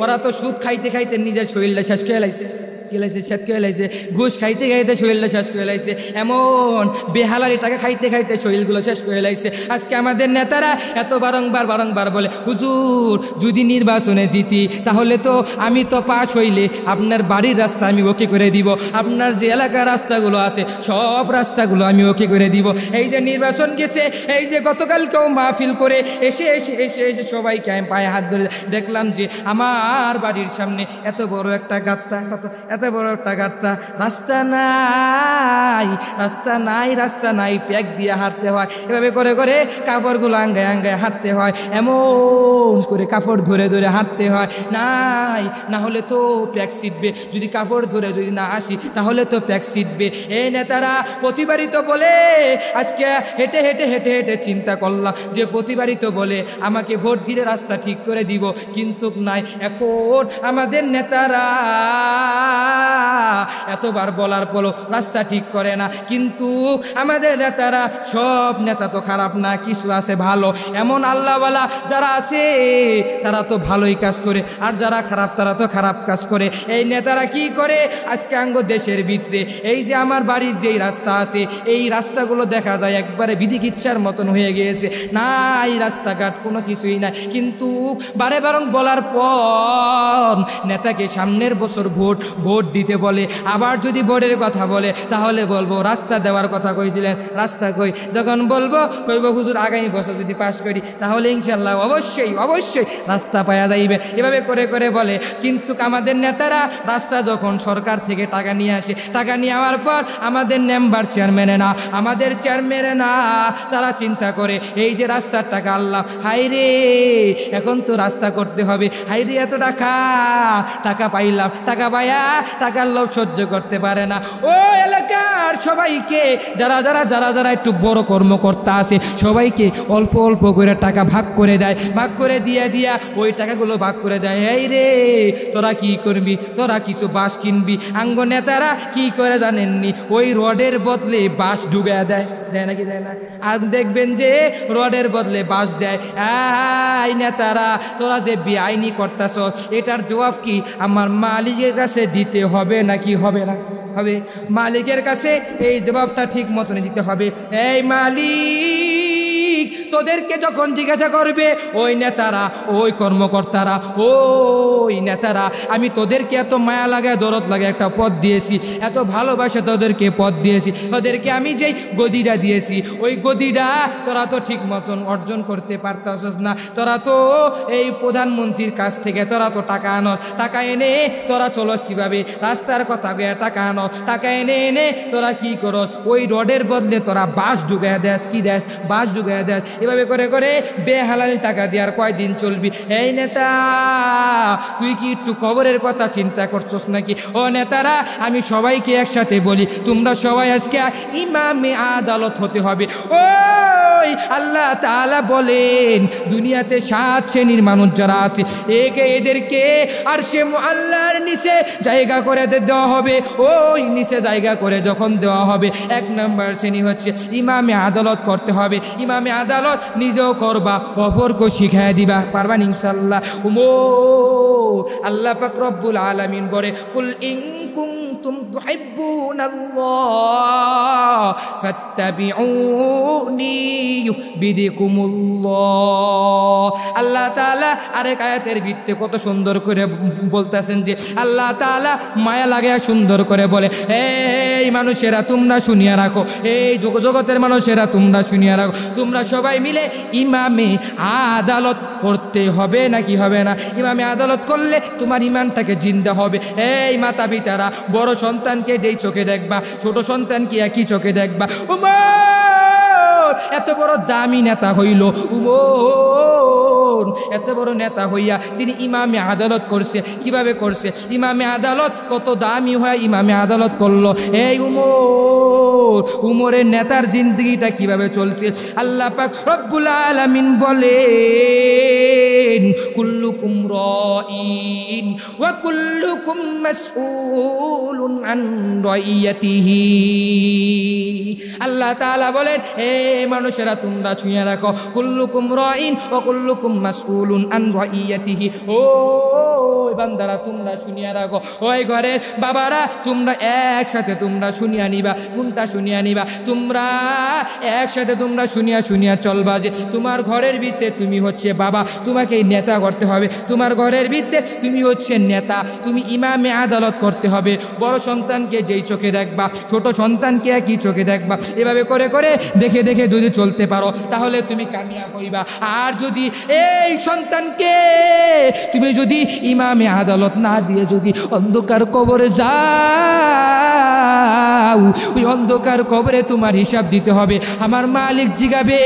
ওরা তো সুদ খাইতে খাইতে নিজের শরীরটা শেষ করে লাইছে। শেষ করে লাইছে ঘুষ খাইতে খাইতে শরীরটা শেষ করে লাইছে, এমন বেহালালি টাকা খাইতে খাইতে শরীরগুলো শেষ করে লাইছে। আজকে আমাদের নেতারা এত বারংবার বলে, হুজুর যদি নির্বাচনে জিতি তাহলে তো আমি তো পাশ হইলে আপনার বাড়ির রাস্তা আমি ওকে করে দিব, আপনার যে এলাকার রাস্তাগুলো আছে সব রাস্তাগুলো আমি ওকে করে দিব। এই যে নির্বাচন গেছে, এই যে গতকালকেও মাহফিল করে এসে সবাইকে আমি পায়ে হাত ধরে দেখলাম যে আমার বাড়ির সামনে এত বড় একটা গাত্তা, এত বড় একটা গাত্তা, রাস্তা নাই প্যাক দিয়ে হাঁটতে হয়, এভাবে করে করে কাপড়গুলো আঙ্গায় আঙ্গায় হাঁটতে হয়, এমন করে কাপড় ধরে ধরে হাঁটতে হয়, না হলে তো প্যাক ছিটবে, যদি কাপড় ধরে যদি না আসি তাহলে তো প্যাক ছিটবে। এই নেতারা প্রতিবারই তো বলে, আজকে হেঁটে হেঁটে হেঁটে হেঁটে চিন্তা করলাম যে প্রতিবারই তো বলে আমাকে ভোট দিলে রাস্তা ঠিক করে দিব, কিন্তু নাই, এখন আমাদের নেতারা এতবার বলার পরও রাস্তা ঠিক করে না। কিন্তু আমাদের নেতারা, সব নেতা তো খারাপ না, কিছু আছে ভালো, এমন আল্লাহওয়ালা যারা আছে তারা তো ভালোই কাজ করে, আর যারা খারাপ তারা তো খারাপ কাজ করে। এই নেতারা কি করে, আজকে আঙ্গ দেশের ভিতরে এই যে আমার বাড়ির যেই রাস্তা আছে এই রাস্তাগুলো দেখা যায় একবারে বিধিকিচ্ছার মতন হয়ে গিয়েছে, নাই রাস্তাঘাট কোনো কিছুই নাই। কিন্তু বারে বারং বলার পর নেতাকে সামনের বছর ভোট দিতে বলে, আবার যদি ভোটের কথা বলে তাহলে বলবো রাস্তা দেওয়ার কথা কইছিলেন, রাস্তা কই, যখন বলবো কইব হুজুর আগামী বছর যদি পাস করি তাহলে ইনশাল্লাহ অবশ্যই রাস্তা পাওয়া যাইবে, এভাবে করে করে বলে। কিন্তু আমাদের নেতারা রাস্তা যখন সরকার থেকে টাকা নিয়ে আসে, টাকা নিয়ে আওয়ার পর আমাদের মেম্বার চেয়ারম্যানে না তারা চিন্তা করে এই যে রাস্তার টাকা আল্লাহ, হাইরে এখন তো রাস্তা করতে হবে, হাইরে এত টাকা পাইলাম, টাকা পাইয়া টাকার লোভ সহ্য করতে পারে না। ও এলাকার সবাইকে যারা একটু বড় কর্মকর্তা আছে সবাইকে অল্প অল্প করে টাকা ভাগ করে দেয়, ভাগ করে দিয়া ওই টাকাগুলো ভাগ করে দেয়। এই রে তোরা কি করবি, তোরা কিছু বাঁশ কিনবি। আঙ্গ নেতারা কি করে জানেননি, ওই রডের বদলে বাঁশ ডুবে দেয় নাকি দেয় না? আর দেখবেন যে রডের বদলে বাঁশ দেয়। এই নেতারা তোরা যে বেআইনি করতেছ এটার জবাব কি আমার মালিকের কাছে দিতে হবে নাকি হবে না? হবে। মালিকের কাছে এই জবাবটা ঠিক মতন দিতে হবে। এই মালিক তোদেরকে যখন জিজ্ঞাসা করবে ওই নেতারা, ওই কর্মকর্তারা, ওই নেতারা, আমি তোদেরকে এত মায়া লাগে দরদ লাগে একটা পদ দিয়েছি, এত ভালোবাসে তোদেরকে পদ দিয়েছি, তোদেরকে আমি যেই গদিটা দিয়েছি ওই গদিটা তোরা তো ঠিক মতন অর্জন করতে পারতাছস না। তোরা তো এই প্রধানমন্ত্রীর কাছ থেকে তোরা তো টাকা আনস, টাকা এনে তোরা চলস কিভাবে, রাস্তার কথা গিয়ে টাকা আনস, টাকা এনে তোরা কি করস, ওই রডের বদলে তোরা বাঁশ ডুবে দেস, কি দেস, বাঁশ ডুবে দেস। এভাবে করে করে বেহালাল টাকা দিয়ে আর কয়দিন চলবি? এই নেতা তুই কি একটু কবরের কথা চিন্তা করছস নাকি? ও নেতারা আমি সবাইকে একসাথে বলি, তোমরা সবাই আজকে ইমামে আদালত হতে হবে। ওই আল্লাহ তাআলা বলেন দুনিয়াতে 7 শ্রেণীর মানুষ যারা আছে এদেরকে আরশে মুআল্লার নিচে জায়গা করে দেওয়া হবে। ওই নিচে জায়গা করে যখন দেওয়া হবে 1 নম্বর শ্রেণী হচ্ছে ইমামে আদালত করতে হবে। ইমামে আদালত নিজেও করবা, অপরকে শিখায় দিবা, পারবা ইনশাআল্লাহ। আল্লাহ পাক রব্বুল আলামিন বলে কুল ইন কুনতুম তুহিব্বুনাল্লাহ ফাত্তাবিউনি ইউহবিবকুমুল্লাহ। আল্লাহ তাআলা আরেক আয়াতের ভিত্তিতে কত সুন্দর করে বলতেছেন যে আল্লাহ তাআলা মায়া লাগে সুন্দর করে বলে, এই মানুষেরা তোমরা শুনিয়া রাখো, এই জগতের মানুষেরা তোমরা শুনিয়া রাখো, তোমরা সবাই মিলে ইমামে আদালত করতে হবে নাকি হবে না? ইমামে আদালত করলে তোমার ইমানটাকে জিন্দা হবে। এই মাতা পিতারা বড় সন্তানকে যেই চোখে দেখবা ছোট সন্তানকে একই চোখে দেখবা। উমর এত বড় দামি নেতা হইল, উমর এত বড় নেতা হইয়া তিনি ইমামে আদালত করছে। কিভাবে করছে? ইমামে আদালত কত দামি হয়ে ইমামে আদালত করলো। এই উমরের নেতার জিন্দগিটা কিভাবে চলছে আল্লাহ পাক রব্বুল আলামিন বলেন কুল্লুকুম রাঈন ওয়া কুল্লুকুম মাসউলুন আন রাইয়াতিহি। আল্লাহ তাআলা বলেন মানুষেরা তোমরা শুনিয়া রাখো, কুল্লুকুম রাইন ওয়া কুল্লুকুম মাসউলুন আন রাইয়াতিহি। ও বান্দারা তোমরা শুনিয়া রাখো, ওই ঘরের বাবারা তোমরা একসাথে তোমরা শুনিয়া নিবা। কোনটা শুনিয়া নিবা? তোমরা একসাথে তোমরা শুনিয়া শুনিয়া চলবা যে তোমার ঘরের ভিতরে তুমি হচ্ছে বাবা, তোমাকে নেতা করতে হবে। তোমার ঘরের ভিতরে তুমি হচ্ছে নেতা, তুমি ইমামে আদালত করতে হবে। বড় সন্তানকে যেই চোখে দেখবা, ছোট সন্তানকে একই চোখে দেখবা। এভাবে করে করে দেখে দেখে যদি চলতে পারো তাহলে তুমি কামিয়াব হইবা। আর যদি এই সন্তানকে তুমি যদি ইমামে আদালত না দিয়ে যদি অন্ধকার কবরে যাও, ওই অন্ধকার কবরে তোমার হিসাব দিতে হবে। আমার মালিক জিগাবে,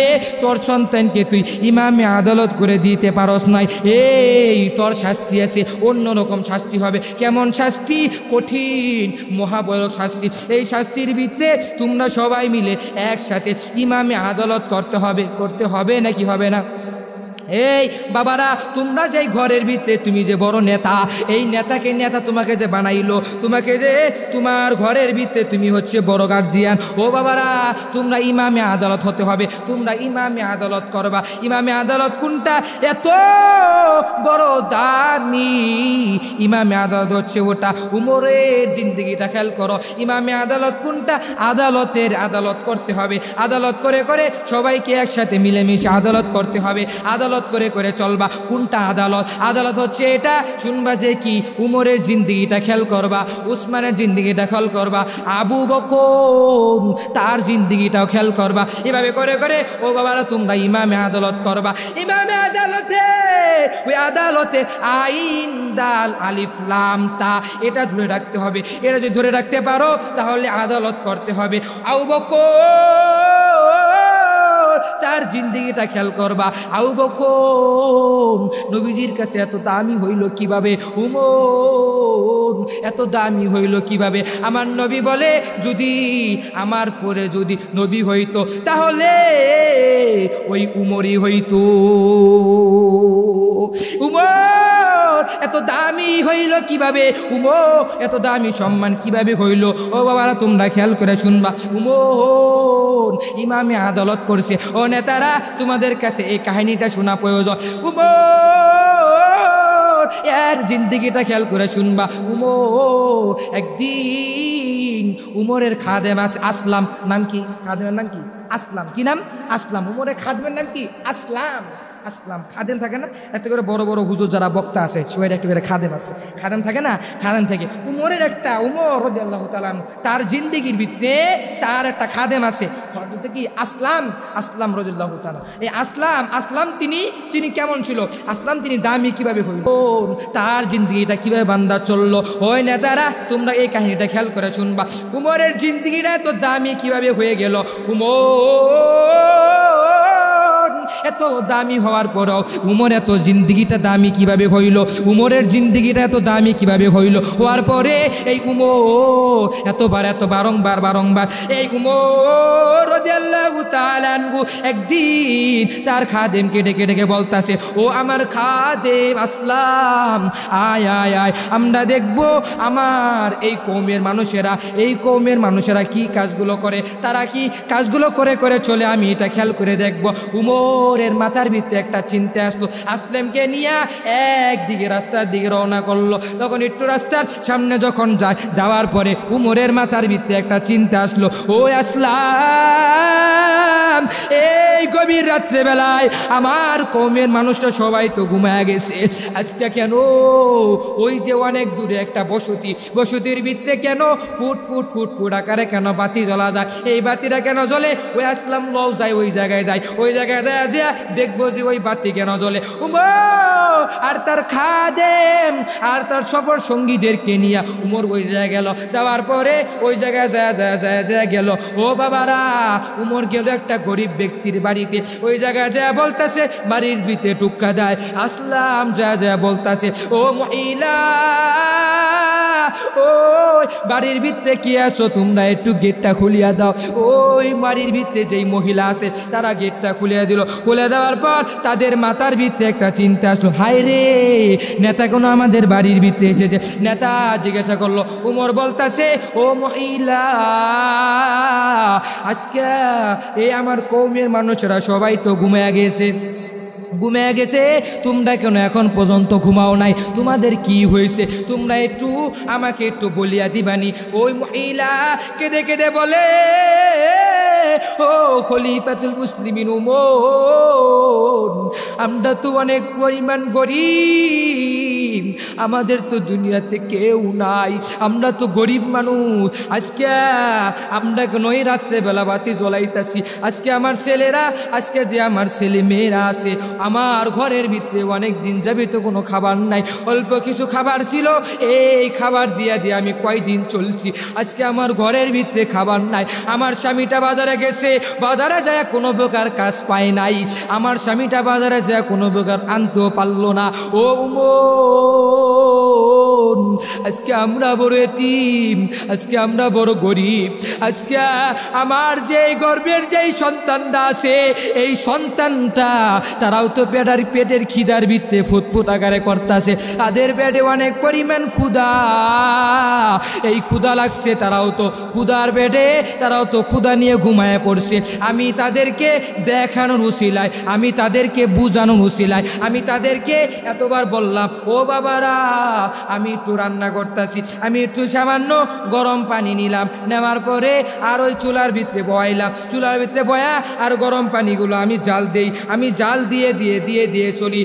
তোর সন্তানকে তুই ইমামে আদালত করে দিতে পারস নাই, এই তোর শাস্তি আছে। অন্যরকম শাস্তি হবে। কেমন শাস্তি? কঠিন মহাভয়ঙ্কর শাস্তি। এই শাস্তির ভিতরে তোমরা সবাই মিলে একসাথে ইমামে আদালত করতে হবে নাকি হবে না? এই বাবারা, তোমরা যে ঘরের ভিতরে তুমি যে বড় নেতা, এই নেতা তোমাকে যে বানাইলো, তোমাকে যে তোমার ঘরের ভিতরে তুমি হচ্ছে বড় গার্জিয়ান, ও বাবারা তোমরা ইমামে আদালত হতে হবে। তোমরা ইমামে আদালত করবা। ইমামে আদালত কোনটা? এত বড় দামি ইমামে আদালত হচ্ছে ওটা। উমরের জিন্দগিটা খেয়াল করো। ইমামে আদালত কোনটা? আদালত করতে হবে। আদালত করে করে সবাইকে একসাথে মিলেমিশে আদালত করতে হবে। আদালত করে করে চলবা। কোনটা আদালত? আদালত হচ্ছে এটা। শুনবা যে কি? উমরের জিন্দগিটা খেয়াল করবা, উসমানের জিন্দগিটা খেয়াল করবা, আবু বকর তার জিন্দগিটাও খেয়াল করবা। এভাবে করে করে ও বাবারা তোমরা ইমামে আদালত করবা। ইমামে আদালতে, ওই আদালতে আইন দাল আলিফ লাম তা, এটা ধরে রাখতে হবে। এটা যদি ধরে রাখতে পারো তাহলে আদালত করতে হবে। আবু বকর তার জিন্দগিটা খেয়াল করবা। আবু বকর নবীজির কাছে এত দামি হইল কিভাবে? উমর এত দামি হইল কিভাবে? আমার নবী বলে, যদি আমার পরে যদি নবী হইতো তাহলে ওই উমরই হইতো। উমর এত দামি হইল কিভাবে? উমর এত দামি সম্মান কিভাবে হইল? ও বাবারা তোমরা খেয়াল করে শুনবা। উমর ইমামে আদালত করছে। ও নেতারা, তোমাদের কাছে এই কাহিনীটা শোনা প্রয়োজন। উমর এর জিন্দগিটা খেয়াল করে শুনবা। উমর একদিন, উমরের খাদেম আছে আসলাম, নাম কি? খাদেমের নাম কি? আসলাম। কি নাম? আসলাম। উমরের খাদেমের নাম কি? আসলাম। আসলাম খাদেম থাকে না, একটা করে বড় বড় হুজুর যারা বক্তা আছে সবাই একটা করে খাদেম আছে, খাদেম থাকে না? খাদেম থেকে উমরের একটা, উমর রাদিয়াল্লাহু তাআলা তার জিন্দেগির ভিতরে তার একটা খাদেম আছে। কি? আসলাম। আসলাম রাদিয়াল্লাহু তাআলা। এই আসলাম তিনি কেমন ছিল? আসলাম তিনি দামি কিভাবে হইল? তার জিন্দেগিটা কিভাবে বান্দা চললো? ওই নেতারা তোমরা এই কাহিনীটা খেয়াল করে শুনবা। উমরের জিন্দেগিটা তো দামি কিভাবে হয়ে গেল? এত দামি হওয়ার পরও উমর এত জিন্দগিটা দামি কিভাবে হইল? উমরের জিন্দগিটা এত দামি কিভাবে হইল? হওয়ার পরে এই উমর এত বারংবার এই উমর রাদিয়াল্লাহু তাআলা আনহু একদিন তার খাদেমকে ডেকে ডেকে বলতাছে, ও আমার খাদেম আসলাম, আয় আয় আয়, আমরা দেখব আমার এই কওমের মানুষেরা কি কাজগুলো করে, তারা কি কাজগুলো করে করে চলে, আমি এটা খেয়াল করে দেখব। উমরের মাথার ভিতরে একটা চিন্তা আসলো। আসলামকে নিয়ে একদিকে রাস্তার দিকে রওনা করলো। তখন একটু রাস্তার সামনে যখন যাওয়ার পরে উমরের মাথার ভিতরে একটা চিন্তা আসলো, ও আসলাম, এই গভীর রাত্রেবেলায় আমার কওমের মানুষটা সবাই তো ঘুমায় গেছে, আজকে কেন ওই যে অনেক দূরে একটা বসতির ভিতরে কেন ফুট ফুট ফুট ফুট আকারে কেন বাতি জ্বলা যায়? এই বাতিটা কেন জ্বলে? ওই আসলাম লও যায়, ওই জায়গায় যায় যা দেখবো যে ওই বাতি কেন জ্বলে। উমর আর তার খাদেম আর তার সফর সঙ্গীদেরকে নিয়ে উমর ওই জায়গায় গেল। যাওয়ার পরে ওই জায়গায় যায় গেল। ও বাবারা, উমর গেল একটা গরিব ব্যক্তির বাড়িতে। ওই জায়গায় যা বলতেছে, বাড়ির ভিতরে টুক্কা দেয়। আসলাম যা বলতেছে, ও মহিলা, ওই বাড়ির ভিতরে কি আছো তোমরা একটু গেটটা খুলিয়া দাও। ওই বাড়ির ভিতরে যেই মহিলা আছে তারা গেটটা খুলিয়া দিল। খুলে দেওয়ার পর তাদের মাথার ভিতরে একটা চিন্তা আসলো, হায় রে নেতা কোনো আমাদের বাড়ির ভিতরে এসেছে। নেতা জিজ্ঞাসা করলো, উমর বলতাছে, ও মহিলা আজকে এই আমার কওমের মানুষরা সবাই তো ঘুমিয়ে গেছে, তোমরা কেন এখন পর্যন্ত ঘুমাও নাই? তোমাদের কি হয়েছে? তোমরা একটু আমাকে একটু বলিয়া দিবানি। ওই মহিলা কেঁদে কেঁদে বলে, ও খলিফাতুল মুসলিমিন উমর, আমরা তো অনেক পরিমাণ গরিব, আমাদের তো দুনিয়াতে কেউ নাই, আমরা তো গরিব মানুষ। আজকে আমরা কেন এই রাত্রেবেলা বাতি জ্বলাইতাছি? আজকে আমার ছেলেরা, আজকে যে আমার ছেলে মেয়েরা আছে, আমার ঘরের ভিতরে অনেক দিন যাবে তো কোনো খাবার নাই, অল্প কিছু খাবার ছিল, এই খাবার দিয়া দিয়ে আমি কয়দিন চলছি। আজকে আমার ঘরের ভিতরে খাবার নাই। আমার স্বামীটা বাজারে গেছে, বাজারে যায় কোনো প্রকার কাজ পায় নাই, আমার স্বামীটা বাজারে যায় কোনো প্রকার আনতেও পারলো না। ও উমর, আজকে আমরা বড় এতিম, আজকে আমরা বড় গরিব। আজকে আমার যেই গর্বের যেই সন্তানটা আছে, এই সন্তানটা তারাও তো পেটের খিদার ভিতরে ফুটফুট আকারে করতেছে, তাদের পেটে অনেক পরিমাণ ক্ষুধা, এই ক্ষুধা লাগছে, তারাও তো ক্ষুধার পেটে তারাও তো ক্ষুধা নিয়ে ঘুমায় পড়ছে। আমি তাদেরকে দেখানোর উসিলায়, আমি তাদেরকে বুঝানোর উসিলায়, আমি তাদেরকে এতবার বললাম, ও বাবারা আমি একটু রান্না করতেছি, আমি একটু সামান্য গরম পানি নিলাম, নেওয়ার পরে আর ওই চুলার ভিতরে বয়াইলাম, চুলার ভিতরে বয়া আর গরম পানিগুলো আমি জাল দেই, আমি জাল দিয়ে দিয়ে দিয়ে দিয়ে চলি।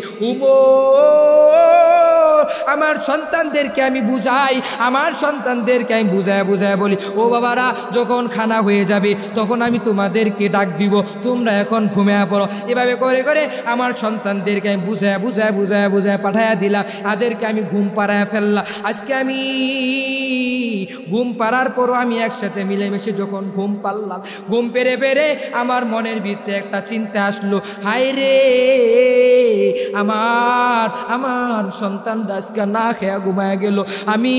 আমার সন্তানদেরকে আমি বুঝাই, আমার সন্তানদেরকে আমি বুঝায় বুঝায় বলি, ও বাবারা যখন খানা হয়ে যাবে তখন আমি তোমাদেরকে ডাক দিব, তোমরা এখন ঘুমিয়ে পড়ো। এভাবে করে করে আমার সন্তানদেরকে আমি বুঝায় বুঝায় বুঝায় বুঝায় পাঠাইয়া দিলাম, তাদেরকে আমি ঘুম পাড়ায় ফেললাম। আজকে আমি ঘুম পাড়ার পরও আমি একসাথে মিলেমিশে যখন ঘুম পারলাম, ঘুম পেরে পেরে আমার মনের ভিতরে একটা চিন্তা আসলো, হায় রে আমার সন্তানরা আজকে না খেয়া ঘুমায় গেল। আমি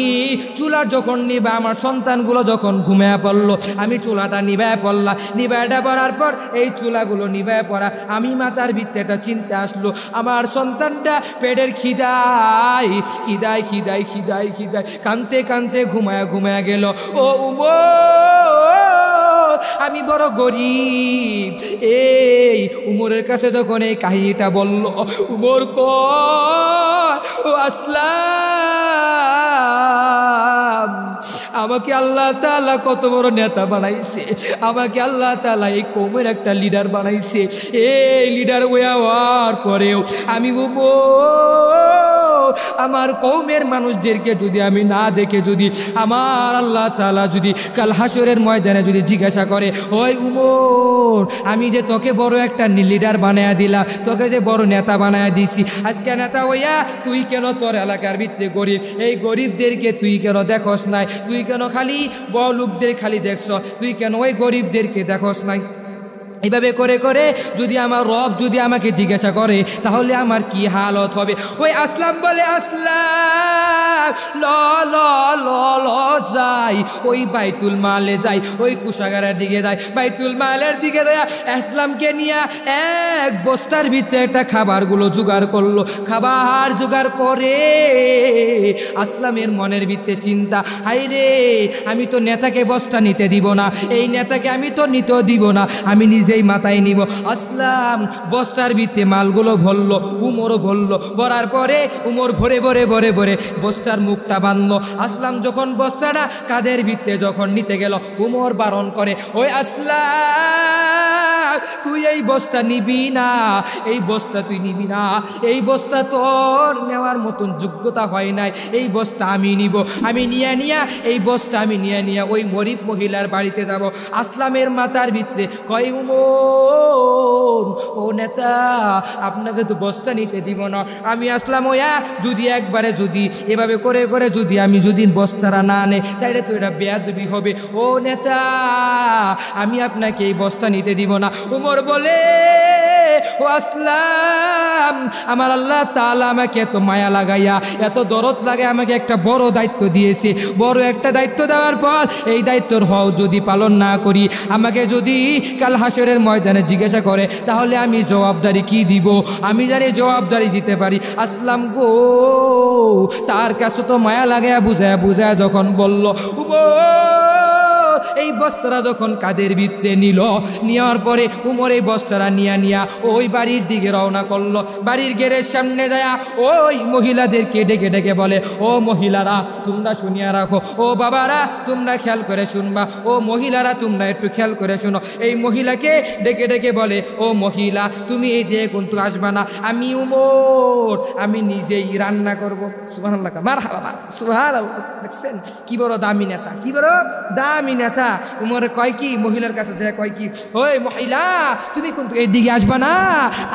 চুলা যখন নিবা, আমার সন্তানগুলো যখন ঘুমায় পড়লো, আমি চুলাটা নিবায় পড়লাম, নিবায়টা পড়ার পর এই চুলাগুলো নিবায় পড়া, আমি মাথার ভিতরে একটা চিন্তা আসলো, আমার সন্তানটা পেটের খিদায় খিদায় খিদায় খিদায় খিদায় কানতে কানতে ঘুমায় ঘুমায় গেল। ও উমর, আমি বড় গরিব। এই উমরের কাছে যখন এই কাহিনীটা বলল, উমর কয়, ও আসলাম, আমাকে আল্লাহ তাআলা কত বড় নেতা বানাইছে, আমাকে আল্লাহ তাআলা এই কওমের একটা লিডার বানাইছে। এই লিডার হওয়ার পরেও আমি আমার কওমের মানুষদেরকে যদি আমি না দেখে, যদি আমার আল্লাহ তাআলা যদি কাল হাসরের ময়দানে যদি জিজ্ঞাসা করে, ওই উমর আমি যে তোকে বড় একটা লিডার বানায়া দিলাম, তোকে যে বড় নেতা বানায়া দিছি, আজকে নেতা হইয়া তুই কেন তোর এলাকার ভিতরে গরিব, এই গরিবদেরকে তুই কেন দেখস নাই, তুই কেন খালি বড় লোকদের খালি দেখছ, তুই কেন ওই গরিবদেরকে দেখস নাই? এইভাবে করে করে যদি আমার রব যদি আমাকে জিজ্ঞাসা করে তাহলে আমার কি হালত হবে? ওই আসলাম বলে, আসলাম ল ল ল ল যাই, ওই বাইতুল মালে যাই, ওই কুশাগারের দিকে যাই, বাইতুল মালের দিকে যায়, আসলামকে নিয়ে এক বস্তার ভিতরে একটা খাবারগুলো জোগাড় করলো। খাবার জোগাড় করে আসলামের মনের ভিতরে চিন্তা, হাই রে আমি তো নেতাকে বস্তা নিতে দিব না, এই নেতাকে আমি তো নিতেও দিব না, আমি নিজেই মাথায় নিব। আসলাম বস্তার ভিতরে মালগুলো ভরলো, উমরও ভরলো, ভরার পরে উমর ভরে ভরে ভরে ভরে বস্তার মুখটা বাঁধলো। আসলাম যখন বস্তাটা কাদের ভিতরে যখন নিতে গেল, উমর বারণ করে, ওই আসলাম তুই এই বস্তা নিবি না, এই বস্তা তুই নিবি না, এই বস্তা তোর নেওয়ার মতন যোগ্যতা হয় নাই, এই বস্তা আমি নিব, আমি নিয়ে এই বস্তা আমি নিয়ে ওই গরিব মহিলার বাড়িতে যাব। আসলামের মাথার ভিতরে কয়, উমর ও নেতা আপনাকে তো বস্তা নিতে দিব না, আমি আসলাম ওয়া যদি একবারে যদি এভাবে করে করে যদি আমি যদি বস্তারা না আনে তাইলে তো এটা বেয়াদবি হবে। ও নেতা আমি আপনাকে এই বস্তা নিতে দিব না। উমর বলে, ও ও আসলাম, আমার আল্লাহ তাআলা আমাকে এত মায়া লাগাইয়া এত দরদ লাগাই আমাকে একটা বড় দায়িত্ব দিয়েছে। বড় একটা দায়িত্ব দেওয়ার পর এই দায়িত্বর হক যদি পালন না করি, আমাকে যদি কাল হাসরের ময়দানে জিজ্ঞাসা করে, তাহলে আমি জবাবদারি কি দিব? আমি জানি জবাবদারি দিতে পারি। আসলাম গো, তার কাছে তো মায়া লাগাইয়া বুঝায়া বুঝায়া যখন বলল, এই বস্তারা যখন কাদের ভিতরে নিল, নেওয়ার পরে উমর এই বস্তারা নিয়া ওই বাড়ির দিকে রওনা করলো। বাড়ির গেটের সামনে যায় ওই মহিলাদেরকে ডেকে ডেকে বলে, ও মহিলারা তোমরা শুনিয়া রাখো, ও বাবারা তোমরা খেয়াল করে শুনবা, ও মহিলারা তোমরা একটু খেয়াল করে শুনো। এই মহিলাকে ডেকে ডেকে বলে, ও মহিলা তুমি এই দিয়ে কিন্তু আসবা না, আমি উমর আমি নিজেই রান্না করবো। সুবহানাল্লাহ, মারহাবা, সুবহানাল্লাহ। দেখছেন কি বড় দামি নেতা, কি বড় দামি নেতা। উমর কয় কি, মহিলার কাছে যায় কয় কি, ওই মহিলা তুমি কিন্তু এই দিকে আসবা না,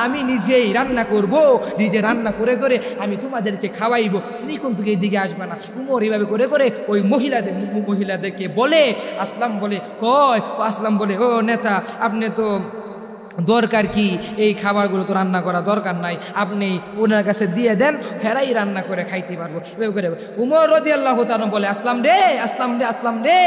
আমি নিজেই রান্না করব, নিজে রান্না করে করে আমি তোমাদেরকে খাওয়াইবো, তুমি কিন্তু এই দিকে আসবা না। উমর এইভাবে করে করে ওই মহিলাদেরকে বলে। আসলাম বলে কয়, আসলাম বলে, ও নেতা আপনি তো দরকার কি, এই খাবারগুলো তো রান্না করা দরকার নাই, আপনি ওনার কাছে দিয়ে দেন, হেরাই রান্না করে খাইতে পারবো। এভাবে করে উমর রাদিয়াল্লাহু তাআলা বলে, আসলাম রে, আসলাম রে, আসলাম রে,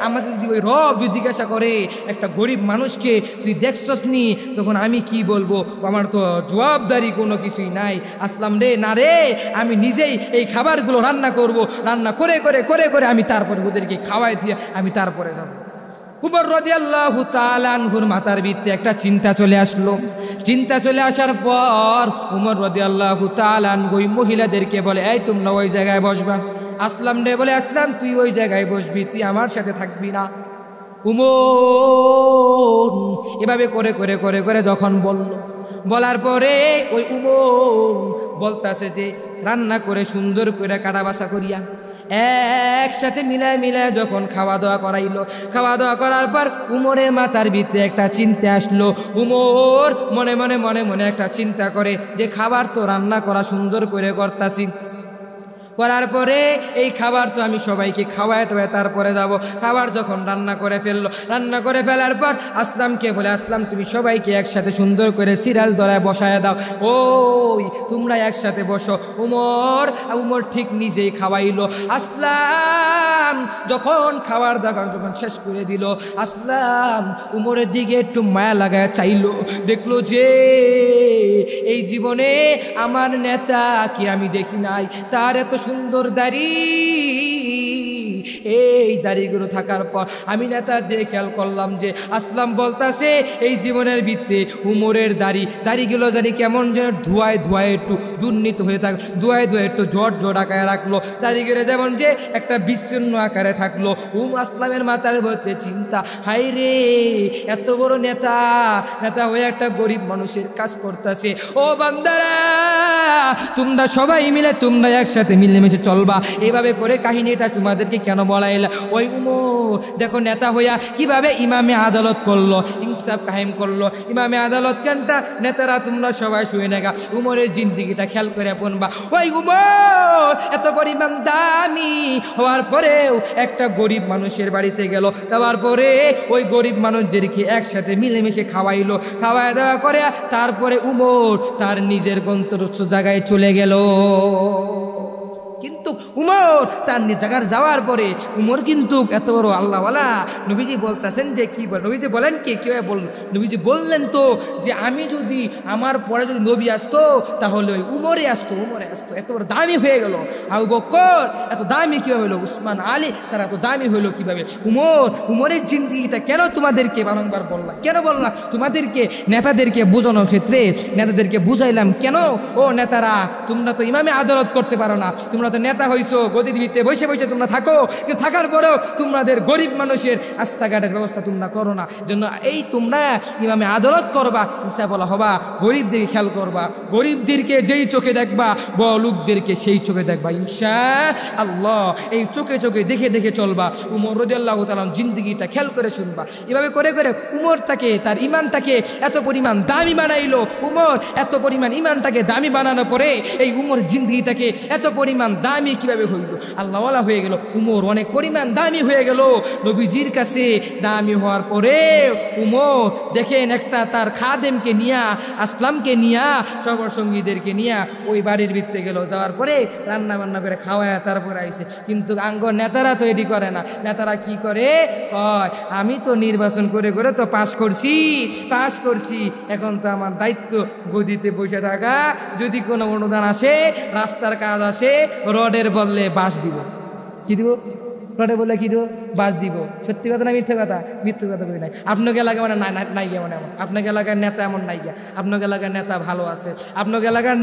আমাকে যদি ওই রব যদি জিজ্ঞাসা করে একটা গরিব মানুষকে তুই দেখছস নি, তখন আমি কি বলবো? আমার তো জবাবদারি কোনো কিছুই নাই। আসলাম রে, না রে, আমি নিজেই এই খাবারগুলো রান্না করব, রান্না করে করে করে করে আমি তারপরে ওদেরকে খাওয়াই দিয়ে আমি তারপরে যাবো। উমর রাদিয়াল্লাহু তাআলা আনহুর মাথার ভিতরে একটা চিন্তা চলে আসলো। চিন্তা চলে আসার পর উমর রাদিয়াল্লাহু তাআলা আনহু ওই মহিলাদেরকে বলে, এই তোমরা ওই জায়গায় বসবা। আসলাম রে বলে, আসলাম তুই ওই জায়গায় বসবি, তুই আমার সাথে থাকবি না। উমর এভাবে করে করে করে করে যখন বলার পরে ওই উমর বলতাছে যে রান্না করে সুন্দর করে কাটা বাছা করিয়া একসাথে মিলায় মিলায় যখন খাওয়া দাওয়া করাইলো, খাওয়া দাওয়া করার পর উমরের মাথার ভিতরে একটা চিন্তা আসলো। উমর মনে মনে মনে মনে একটা চিন্তা করে যে খাবার তো রান্না করা সুন্দর করে করতাছি, করার পরে এই খাবার তো আমি সবাইকে খাওয়ায় টাওয়ায় তারপরে যাব। খাবার যখন রান্না করে ফেললো, রান্না করে ফেলার পর আসলামকে বলে, আসলাম তুমি সবাইকে একসাথে সুন্দর করে সিরিয়াল ধরায় বসায় দাও, ওই তোমরা একসাথে বসো। উমর ঠিক নিজেই খাওয়াইলো। আসলাম যখন খাবার দাবার যখন শেষ করে দিল, আসলাম উমরের দিকে একটু মায়া লাগায় চাইলো, দেখলো যে এই জীবনে আমার নেতা কি আমি দেখি নাই, তার এত সুন্দর দাড়ি, এই দাড়িগুলো থাকার পর আমি নেতা দিয়ে খেয়াল করলাম যে আসলাম বলতাছে এই জীবনের ভিত্তি উমরের দাড়িগুলো জানি কেমন যেন ধোয়ায় ধোয়ায় একটু দুর্নীত হয়ে থাক, ধোয়ায় ধোয়ায় একটু জট আকারে রাখলো, দাড়িগুলো যেমন যে একটা বিচ্ছিন্ন আকারে থাকলো। আসলামের মাথার মধ্যে চিন্তা, হাই রে এত বড় নেতা হয়ে একটা গরিব মানুষের কাজ করতেছে। ও বান্দারা তোমরা সবাই মিলে তোমরা একসাথে মিলেমিশে চলবা, এইভাবে করে কাহিনীটা তোমাদেরকে কেন বলাইলা? ওই উমর দেখো নেতা হইয়া কিভাবে ইমামে আদালত করলো, ইনসাফ কায়েম করলো। ইমামে আদালত কেনটা নেতারা তোমরা সবাই শুয়ে নেগা, উমরের জিন্দিগিটা খেয়াল করে পড়বা। ওই উমর এত পরিমাণ দামি হওয়ার পরেও একটা গরিব মানুষের বাড়িতে গেল, যাওয়ার পরে ওই গরিব মানুষদেরকে একসাথে মিলেমিশে খাওয়াইলো, খাওয়া দাওয়া করে তারপরে উমর তার নিজের গন্তব্য জায়গায় চলে গেল। কিন্তু উমর তার জায়গার যাওয়ার পরে উমর কিন্তু এত বড় আল্লাহওয়ালা, নবীজি বলতেছেন যে কি বল, নবীজি বলেন কি কিভাবে বললেন? নবীজি বললেন তো যে আমি যদি আমার পরে যদি নবী আসতো তাহলে ওই উমরে আসতো। এত বড় দামি হয়ে গেল। আবু বকর এত দামি কিভাবে হলো, উসমান আলী তারা এত দামি হইলো কিভাবে? উমরের জিন্দিগিটা কেন তোমাদেরকে বারংবার বললাম, কেন বললাম তোমাদেরকে? নেতাদেরকে বোঝানোর ক্ষেত্রে নেতাদেরকে বুঝাইলাম কেন, ও নেতারা তোমরা তো ইমামে আদালত করতে পারো না, তোমরা তো নেতা হইছো, গদির ভিতরে বসে বসে তোমরা থাকো, কিন্তু থাকার পরেও তোমাদের গরিব মানুষের রাস্তাঘাটের ব্যবস্থা তোমরা করো না। জন্য এই তোমরা ইমামে আদালত করবা, ইনসাফ বলা হবা, গরিবদেরকে খেয়াল করবা, গরিবদেরকে যেই চোখে দেখবা বড় লোকদেরকে সেই চোখে দেখবা, ইনশাআল্লাহ এই চোখে চোখে দেখে দেখে চলবা। উমর রাদিয়াল্লাহু তাআলা জিন্দেগিটা খেয়াল করে শুনবা। এভাবে করে করে উমরটাকে তার ইমানটাকে এত পরিমাণ দামি বানাইলো। উমর এত পরিমাণ ইমানটাকে দামি বানানোর পরে এই উমর জিন্দেগিটাকে এত পরিমাণ দামি কিভাবে কিভাবে হইল? আল্লাহওয়ালা হয়ে গেল, উমর অনেক পরিমাণ দামি হয়ে গেল নবীজির কাছে। দামি হওয়ার পরে উমর দেখেন একটা তার খাদেমকে নিয়া, আসলামকে নিয়া, সবার সঙ্গীদেরকে নিয়া ওই বাড়ির ভিতরে গেল। যাওয়ার পরে রান্না বান্না করে খাওয়ায় তারপরে আইসে। কিন্তু আঙ্গর নেতারা তো এটি করে না। নেতারা কি করে? হয় আমি তো নির্বাচন করে করে তো পাশ করছি, এখন তো আমার দায়িত্ব গদিতে বসে থাকা। যদি কোনো অনুদান আসে, রাস্তার কাজ আসে, রডের বদলে বাঁশ দিব। কি দিব? রডে বললে কি দিব? বাঁশ দিব। সত্যি কথা না মিথ্যে কথা? মিথ্যে কথা বলি নাই। আপনাকে এলাকা মানে নাই গিয়া মানে এমন, আপনাকে এলাকার নেতা এমন নাই গিয়া, আপনাকে এলাকার নেতা ভালো আছে। আপনাকে এলাকার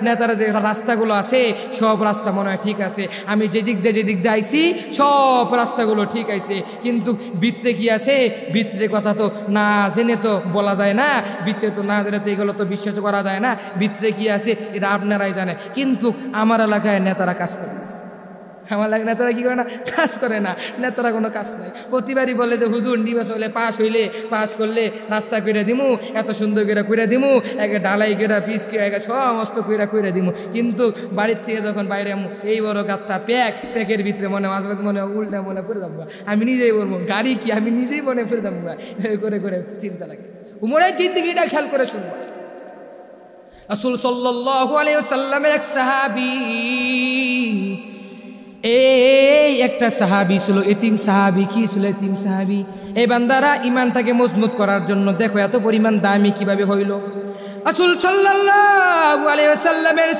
নেতারা যে রাস্তাগুলো আছে সব রাস্তা মনে হয় ঠিক আছে। আমি যেদিক দিয়ে আইছি সব রাস্তাগুলো ঠিক আছে, কিন্তু ভিতরে কি আছে? ভিতরে কথা তো না জেনে তো বলা যায় না, ভিতরে তো না জেনে তো এগুলো তো বিশ্বাস করা যায় না। ভিতরে কি আছে এটা আপনারাই জানে। কিন্তু আমার এলাকায় নেতারা কাজ করে, আমার লাগে নেতারা কি করে না? কাজ করে না। নেতারা কোনো কাজ নাই। প্রতিবারই বলে যে হুজুর নির্বাচন হলে পাশ করলে রাস্তা করে দিমু, এত সুন্দর করে দিমু, একে ডালাই করে পিস করে সমস্ত করে দিমু। কিন্তু বাড়ির থেকে যখন বাইরে এই বড় গাত্তা প্যাকের ভিতরে মনে উল্টা মনে করে যাবো। আমি নিজেই বলবো গাড়ি কি, আমি নিজেই মনে করে যাবো করে চিন্তা লাগে। উমরের জিন্দেগিটা খেয়াল করে শুনবো। রাসূল সাল্লাল্লাহু আলাইহি ওয়াসাল্লামের এক সাহাবী, এই একটা সাহাবী ছিল এতিম সাহাবী। কি ছিল? এতিম সাহাবী। এই বান্দারা ইমানটাকে মজবুত করার জন্য দেখো এত পরিমাণ দামি কিভাবে হইল। রাসূল সাল্লাল্লাহু আলাইহি ওয়াসাল্লামের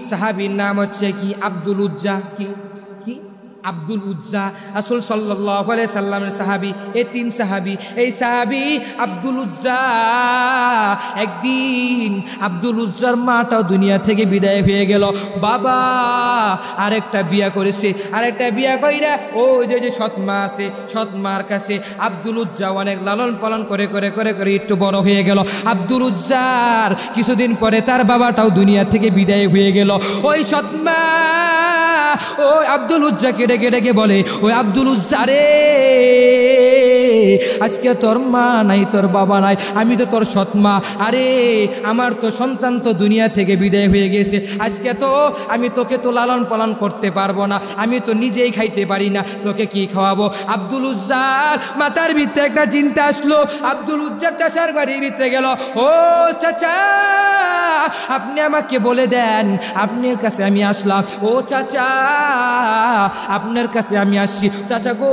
সাহাবীর নাম হচ্ছে কি? আব্দুল উজ্জা। কি আব্দুল উজ্জা। রাসূল সাল্লাল্লাহু আলাইহি সাল্লামের সাহাবী, এতিম সাহাবী। এই সাহাবী আব্দুল উজ্জা, একদিন আব্দুল উজ্জার মাটাও দুনিয়া থেকে বিদায় হয়ে গেল। বাবা আরেকটা বিয়া করেছে, আরেকটা বিয়া কইরা ওই যে সৎ মা আছে, সৎ মার কাছে আব্দুল উজ্জা অনেক লালন পালন করে একটু বড় হয়ে গেল। আব্দুল উজ্জার কিছুদিন পরে তার বাবাটাও দুনিয়া থেকে বিদায় হয়ে গেল। ওই সৎ মা ওই আব্দুল উজ্জাকে ডেকে বলে, ওই আব্দুল উজ্জা রে, আজকে তোর মা নাই, তোর বাবা নাই, আমি তো তোর সৎ মা। আরে আমার তো সন্তান তো দুনিয়া থেকে বিদায় হয়ে গেছে, আজকে তো আমি তোকে তো লালন পালন করতে পারবো না, আমি তো নিজেই খাইতে পারি না, তোকে কি খাওয়াবো? আব্দুল উজ্জার মাথার ভিতরে একটা চিন্তা আসলো। আব্দুল উজ্জার চাচার বাড়ির ভিতরে গেল। ও চাচা, আপনি আমাকে বলে দেন, আপনার কাছে আমি আসলাম। ও চাচা, আপনার কাছে আমি আসছি। চাচা গো,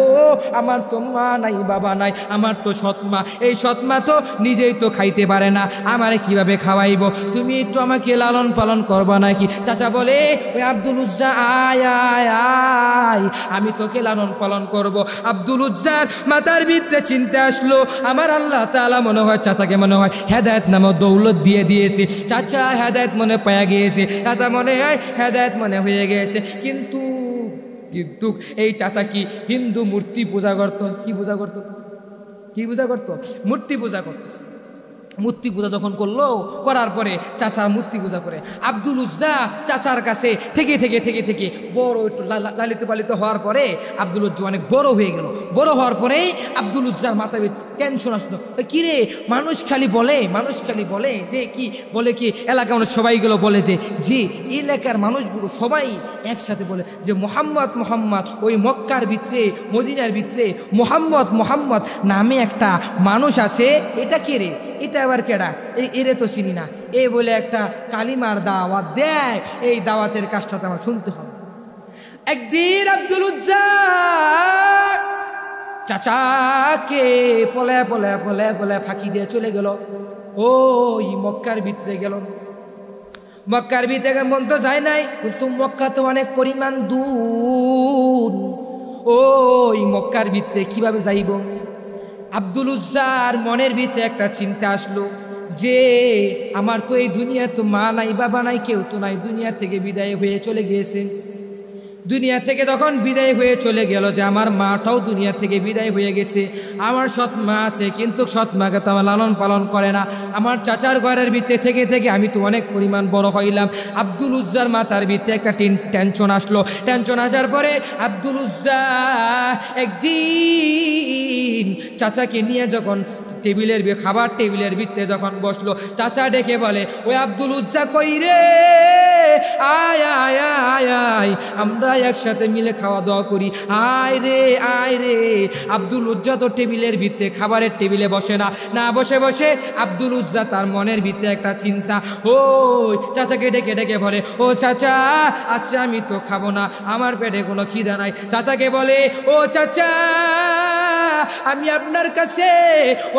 আমার তো মা নাই, বাবা নাই, আমার তো সৎমা। এই সৎমা তো নিজেই তো খাইতে পারে না, আমারে কিভাবে খাওয়াইব? তুমি একটু আমাকে লালন পালন করবা নাকি? চাচা বলে, ওই আব্দুল উজ্জা আয় আয় আয়, আমি তোকে লালন পালন করব। আব্দুল উজ্জার মাথার ভিতরে চিন্তা আসলো, আমার আল্লাহ তাআলা মনে হয় চাচাকে মনে হয় হেদায়েত নামক দৌলত দিয়ে দিয়েছে। চাচা হেদায়েত মনে পাওয়া গিয়েছে, চাচা মনে হয় হেদায়েত মনে হয়ে গিয়েছে। কিন্তু এই চাচা কি হিন্দু মূর্তি পূজা করতো? কি পূজা করতো? মূর্তি পূজা করতো। মূর্তি পূজা যখন করলো, করার পরে চাচা মূর্তি পূজা করে। আব্দুল উজ্জা চাচার কাছে থেকে বড় একটু লালিত পালিত হওয়ার পরে আব্দুল উজ্জা অনেক বড় হয়ে গেল। বড় হওয়ার পরে আব্দুল উজ্জার মাথায় টেনশন আসলো। কিরে, মানুষ খালি বলে যে কি বলে কি এলাকার মানুষ সবাইগুলো বলে যে এলাকার মানুষগুলো সবাই একসাথে বলে যে মোহাম্মদ, ওই মক্কার ভিতরে মদিনার ভিতরে মোহাম্মদ নামে একটা মানুষ আছে। এটা কে রে? এটা আবার কেডা? এরে তো চিনি না। এই বলে একটা কালিমার দাওয়াত দেয়, এই দাওয়াতের কাজটা তো আমার শুনতে হবে। একদিন আব্দুল উজ্জা চাচাকে পলে ফাঁকি দিয়ে চলে গেল। ওই মক্কার ভিতরে গেল। মক্কার ভিতরে মন তো যায় নাই, কিন্তু মক্কা তো অনেক পরিমাণ দূর। ওই মক্কার ভিতরে কিভাবে যাইব? আব্দুল উজ্জার মনের ভিতরে একটা চিন্তা আসলো যে আমার তো এই দুনিয়া তো মা নাই, বাবা নাই, কেউ তো নাই, দুনিয়া থেকে বিদায় হয়ে চলে গিয়েছে। দুনিয়া থেকে তখন বিদায় হয়ে চলে গেল যে আমার মাটাও দুনিয়া থেকে বিদায় হয়ে গেছে। আমার সৎ মা আছে, কিন্তু সৎ মাকে তো আমার লালন পালন করে না। আমার চাচার ঘরের ভিতরে থেকে আমি তো অনেক পরিমাণ বড় হইলাম। আব্দুল উজ্জার মাথার ভিতরে একটা টেনশন আসলো। টেনশন আসার পরে আব্দুল উজ্জা একদিন চাচাকে নিয়ে যখন খাবার টেবিলের ভিতরে যখন বসলো, চাচা ডেকে বলে, ওই আব্দুল উজ্জা কই রে? আয় আয় আয় আয়, আমরা একসাথে মিলে খাওয়া দাওয়া করি, আয় রে আয় রে। আব্দুল উজ্জা তো টেবিলের ভিতরে খাবারের টেবিলে বসে না, না বসে বসে আব্দুল উজ্জা তার মনের ভিতরে একটা চিন্তা, ওই চাচাকে ডেকে ডেকে বলে, ও চাচা আচ্ছা আমি তো খাবো না, আমার পেটে কোনো খিদা নাই। চাচাকে বলে, ও চাচা আমি আপনার কাছে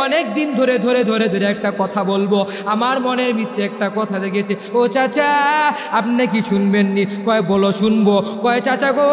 অনেক দিন ধরে ধরে ধরে ধরে একটা কথা বলবো, আমার মনের ভিতরে একটা কথা লেগেছে। ও চাচা আপনি কি শুনবেননি? কয় বলো শুনবো। কয় চাচা গো,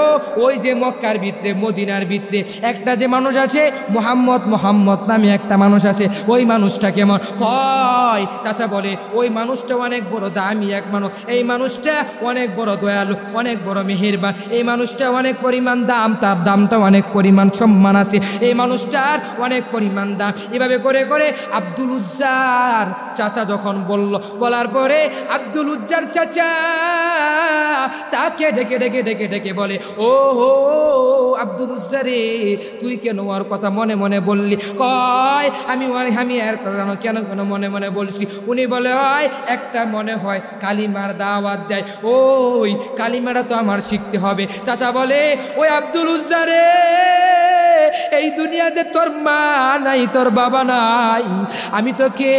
ওই যে মক্কার ভিতরে মদিনার ভিতরে একটা যে মানুষ আছে মোহাম্মদ নামে একটা মানুষ আছে, ওই মানুষটা কেমন? কয় চাচা বলে, ওই মানুষটা অনেক বড় দামি এক মানুষ, এই মানুষটা অনেক বড় দয়ালু, অনেক বড় মেহেরবান, এই মানুষটা অনেক পরিমাণ দাম, তার দামটা অনেক পরিমাণ সম্মান আছে, এই মানুষটার অনেক পরিমাণ দাম। এভাবে করে করে আব্দুল উজ্জার চাচা যখন বলার পরে আব্দুল উজ্জার চাচা তাকে ডেকে ডেকে ডেকে ডেকে বলে, ও হো আব্দুল উজ্জা রে, তুই কেন ওর কথা মনে মনে বললি? কয় আমি এর কথা কেন কেন মনে মনে বলছি? উনি বলে, হয় একটা মনে হয় কালিমার দাওয়াত দেয়, ওই কালিমাটা তো আমার শিখতে হবে। চাচা বলে, ওই আব্দুল উজ্জা রে, এই দুনিয়াতে তোর মা নাই, তোর বাবা নাই, আমি তোকে